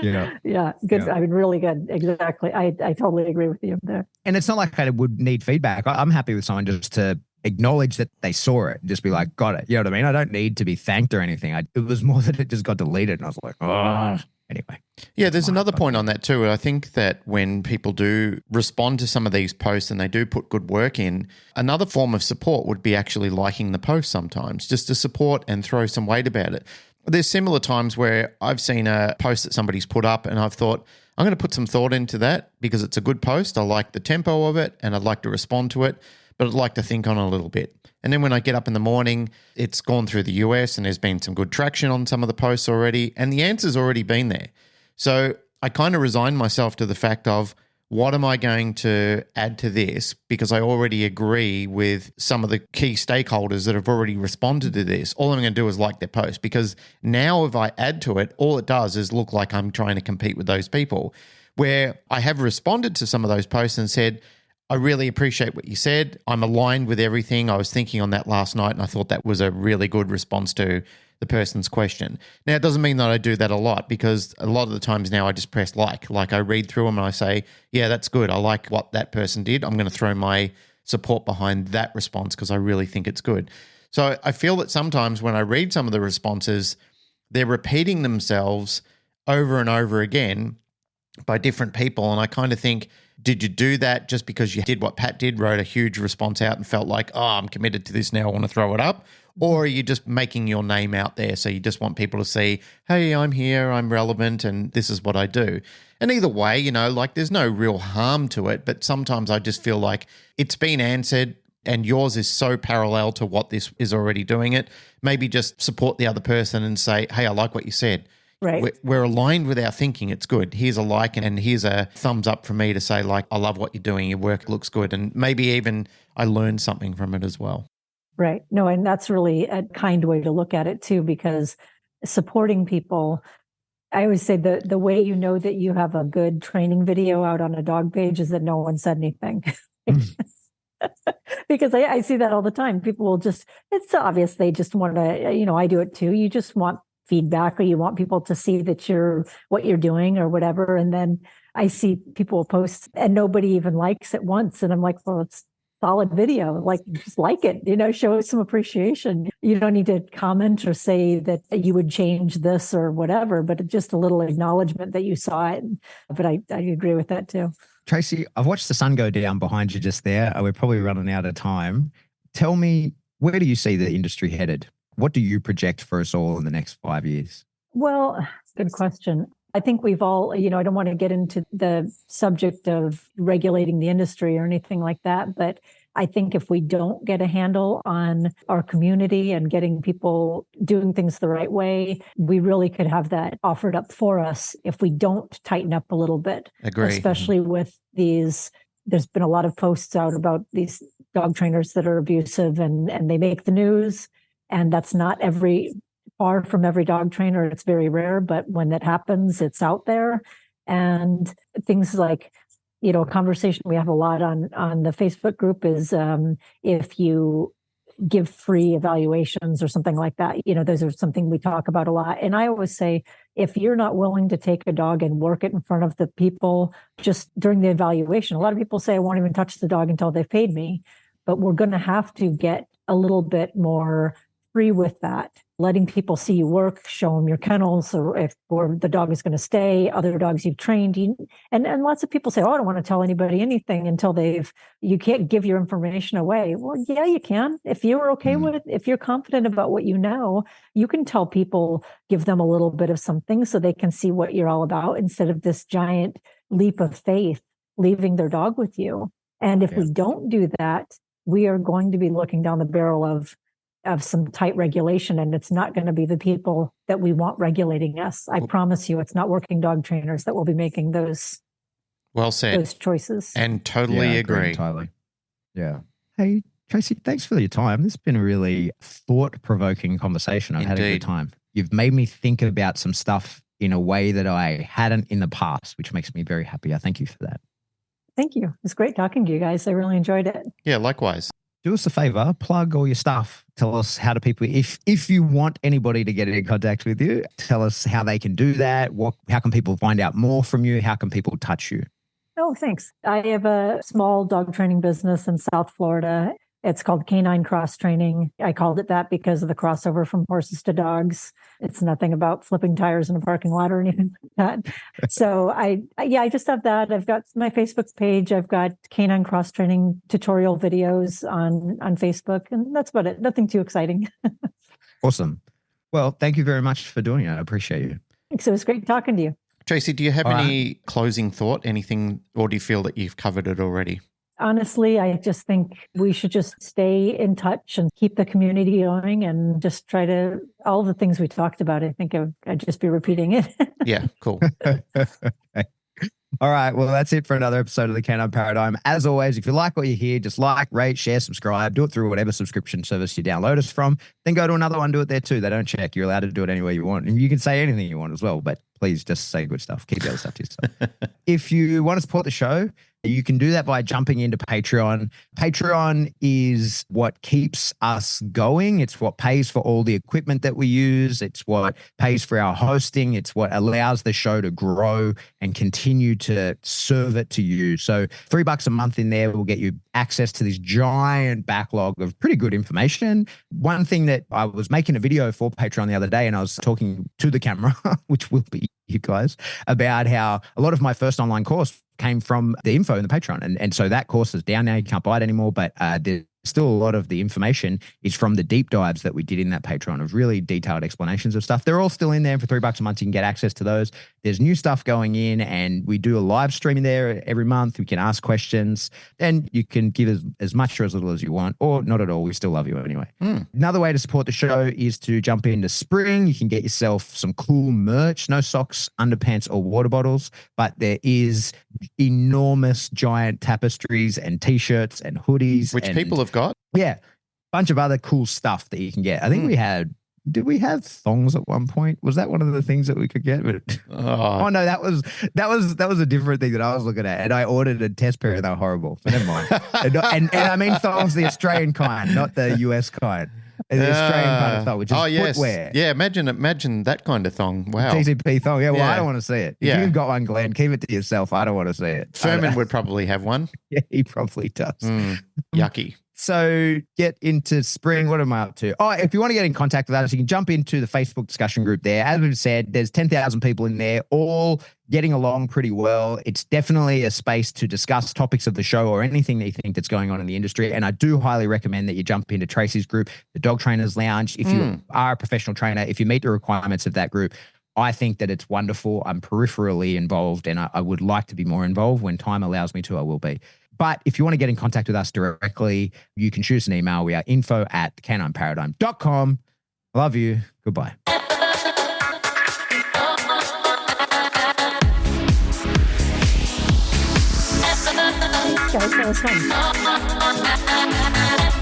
Yeah, good. I mean, really good. Exactly. I totally agree with you there. And it's not like I would need feedback. I'm happy with someone just to acknowledge that they saw it, just be like, got it. You know what I mean? I don't need to be thanked or anything. It was more that it just got deleted, and I was like, oh. Anyway. Yeah, there's another point on that too. I think that when people do respond to some of these posts and they do put good work in, another form of support would be actually liking the post sometimes, just to support and throw some weight about it. There's similar times where I've seen a post that somebody's put up and I've thought, I'm going to put some thought into that because it's a good post. I like the tempo of it and I'd like to respond to it, but I'd like to think on it a little bit. And then when I get up in the morning, it's gone through the US and there's been some good traction on some of the posts already, and the answer's already been there. So I kind of resigned myself to the fact of, what am I going to add to this? Because I already agree with some of the key stakeholders that have already responded to this. All I'm going to do is like their post, because now if I add to it, all it does is look like I'm trying to compete with those people. Where I have responded to some of those posts and said, I really appreciate what you said. I'm aligned with everything. I was thinking on that last night, and I thought that was a really good response to the person's question. Now, it doesn't mean that I do that a lot, because a lot of the times now I just press like I read through them and I say, yeah, that's good. I like what that person did. I'm going to throw my support behind that response because I really think it's good. So I feel that sometimes when I read some of the responses, they're repeating themselves over and over again by different people. And I kind of think, did you do that just because you did what Pat did, wrote a huge response out and felt like, oh, I'm committed to this now, I want to throw it up? Or are you just making your name out there? So you just want people to see, hey, I'm here, I'm relevant, and this is what I do. And either way, you know, like there's no real harm to it, but sometimes I just feel like it's been answered and yours is so parallel to what this is already doing it. Maybe just support the other person and say, hey, I like what you said. Right. We're aligned with our thinking. It's good. Here's a like and here's a thumbs up for me to say, like, I love what you're doing. Your work looks good. And maybe even I learned something from it as well. Right. No, and that's really a kind way to look at it too, because supporting people, I always say the way you know that you have a good training video out on a dog page is that no one said anything. Because I see that all the time. People will just, it's obvious they just want to, you know, I do it too. You just want feedback or you want people to see that what you're doing or whatever. And then I see people post and nobody even likes it once. And I'm like, well, it's solid video. Like, just like it, you know, show some appreciation. You don't need to comment or say that you would change this or whatever, but just a little acknowledgement that you saw it. But I agree with that too. Tracy, I've watched the sun go down behind you just there. We're probably running out of time. Tell me, where do you see the industry headed? What do you project for us all in the next 5 years? Well, good question. I think we've all, you know, I don't want to get into the subject of regulating the industry or anything like that, but I think if we don't get a handle on our community and getting people doing things the right way, we really could have that offered up for us if we don't tighten up a little bit. Agree. Especially with these, there's been a lot of posts out about these dog trainers that are abusive and they make the news. And that's not far from every dog trainer. It's very rare, but when that happens, it's out there. And things like, you know, a conversation we have a lot on the Facebook group is if you give free evaluations or something like that, you know, those are something we talk about a lot. And I always say, if you're not willing to take a dog and work it in front of the people just during the evaluation, a lot of people say, I won't even touch the dog until they've paid me. But we're going to have to get a little bit more free with that, letting people see you work, show them your kennels, or the dog is going to stay, other dogs you've trained. And lots of people say, oh, I don't want to tell anybody anything until you can't give your information away. Well, yeah, you can. If you're okay with it, if you're confident about what you know, you can tell people, give them a little bit of something so they can see what you're all about instead of this giant leap of faith, leaving their dog with you. And if we don't do that, we are going to be looking down the barrel of some tight regulation, and it's not going to be the people that we want regulating us. I promise you, it's not working dog trainers that will be making those. Well said. Those choices. And totally agree. Entirely. Yeah. Hey, Tracy, thanks for your time. This has been a really thought-provoking conversation. I've had a good time. You've made me think about some stuff in a way that I hadn't in the past, which makes me very happy. I thank you for that. Thank you. It was great talking to you guys. I really enjoyed it. Yeah, likewise. Do us a favor, plug all your stuff. Tell us how do people, if you want anybody to get in contact with you, tell us how they can do that. How can people find out more from you? How can people touch you? Oh, thanks. I have a small dog training business in South Florida. It's called Canine Cross Training. I called it that because of the crossover from horses to dogs. It's nothing about flipping tires in a parking lot or anything like that. So I just have that. I've got my Facebook page. I've got Canine Cross Training tutorial videos on Facebook, and that's about it. Nothing too exciting. Awesome. Well, thank you very much for doing it. I appreciate you. Thanks. It was great talking to you. Tracy, do you have any closing thought, anything, or do you feel that you've covered it already? Honestly, I just think we should just stay in touch and keep the community going and just try to, all the things we talked about, I think I'd just be repeating it. Yeah, cool. All right. Well, that's it for another episode of the Canine Paradigm. As always, if you like what you hear, just like, rate, share, subscribe. Do it through whatever subscription service you download us from. Then go to another one, do it there too. They don't check. You're allowed to do it anywhere you want. And you can say anything you want as well, but please just say good stuff. Keep the other stuff to yourself. If you want to support the show, you can do that by jumping into Patreon. Patreon is what keeps us going. It's what pays for all the equipment that we use. It's what pays for our hosting. It's what allows the show to grow and continue to serve it to you. So $3 a month in there will get you access to this giant backlog of pretty good information. One thing that I was making a video for Patreon the other day, and I was talking to the camera, which will be you guys, about how a lot of my first online course came from the info in the Patreon. And so that course is down now. You can't buy it anymore, but there's still a lot of the information is from the deep dives that we did in that Patreon of really detailed explanations of stuff. They're all still in there. For $3 a month, you can get access to those. There's new stuff going in, and we do a live stream in there every month. We can ask questions, and you can give as much or as little as you want, or not at all. We still love you anyway. Another way to support the show is to jump into spring. You can get yourself some cool merch, no socks, underpants, or water bottles, but there is enormous giant tapestries and t-shirts and hoodies. Which people have got. Yeah. Bunch of other cool stuff that you can get. I think did we have thongs at one point? Was that one of the things that we could get? Oh no, that was a different thing that I was looking at. And I ordered a test pair and they were horrible. But never mind. and I mean thongs, the Australian kind, not the US kind. The Australian kind of thong, which is footwear. Yeah, imagine that kind of thong. Wow. TCP thong. Yeah, well, I don't want to see it. If you've got one, Glenn, keep it to yourself. I don't want to see it. Furman would probably have one. Yeah, he probably does. Yucky. So get into spring. What am I up to? Oh, if you want to get in contact with us, you can jump into the Facebook discussion group there. As we've said, there's 10,000 people in there, all getting along pretty well. It's definitely a space to discuss topics of the show or anything that you think that's going on in the industry. And I do highly recommend that you jump into Tracy's group, the Dog Trainers Lounge. If you are a professional trainer, if you meet the requirements of that group, I think that it's wonderful. I'm peripherally involved, and I would like to be more involved. When time allows me to, I will be. But if you want to get in contact with us directly, you can shoot us an email. We are info@canineparadigm.com. I love you. Goodbye. Guys, that was fun.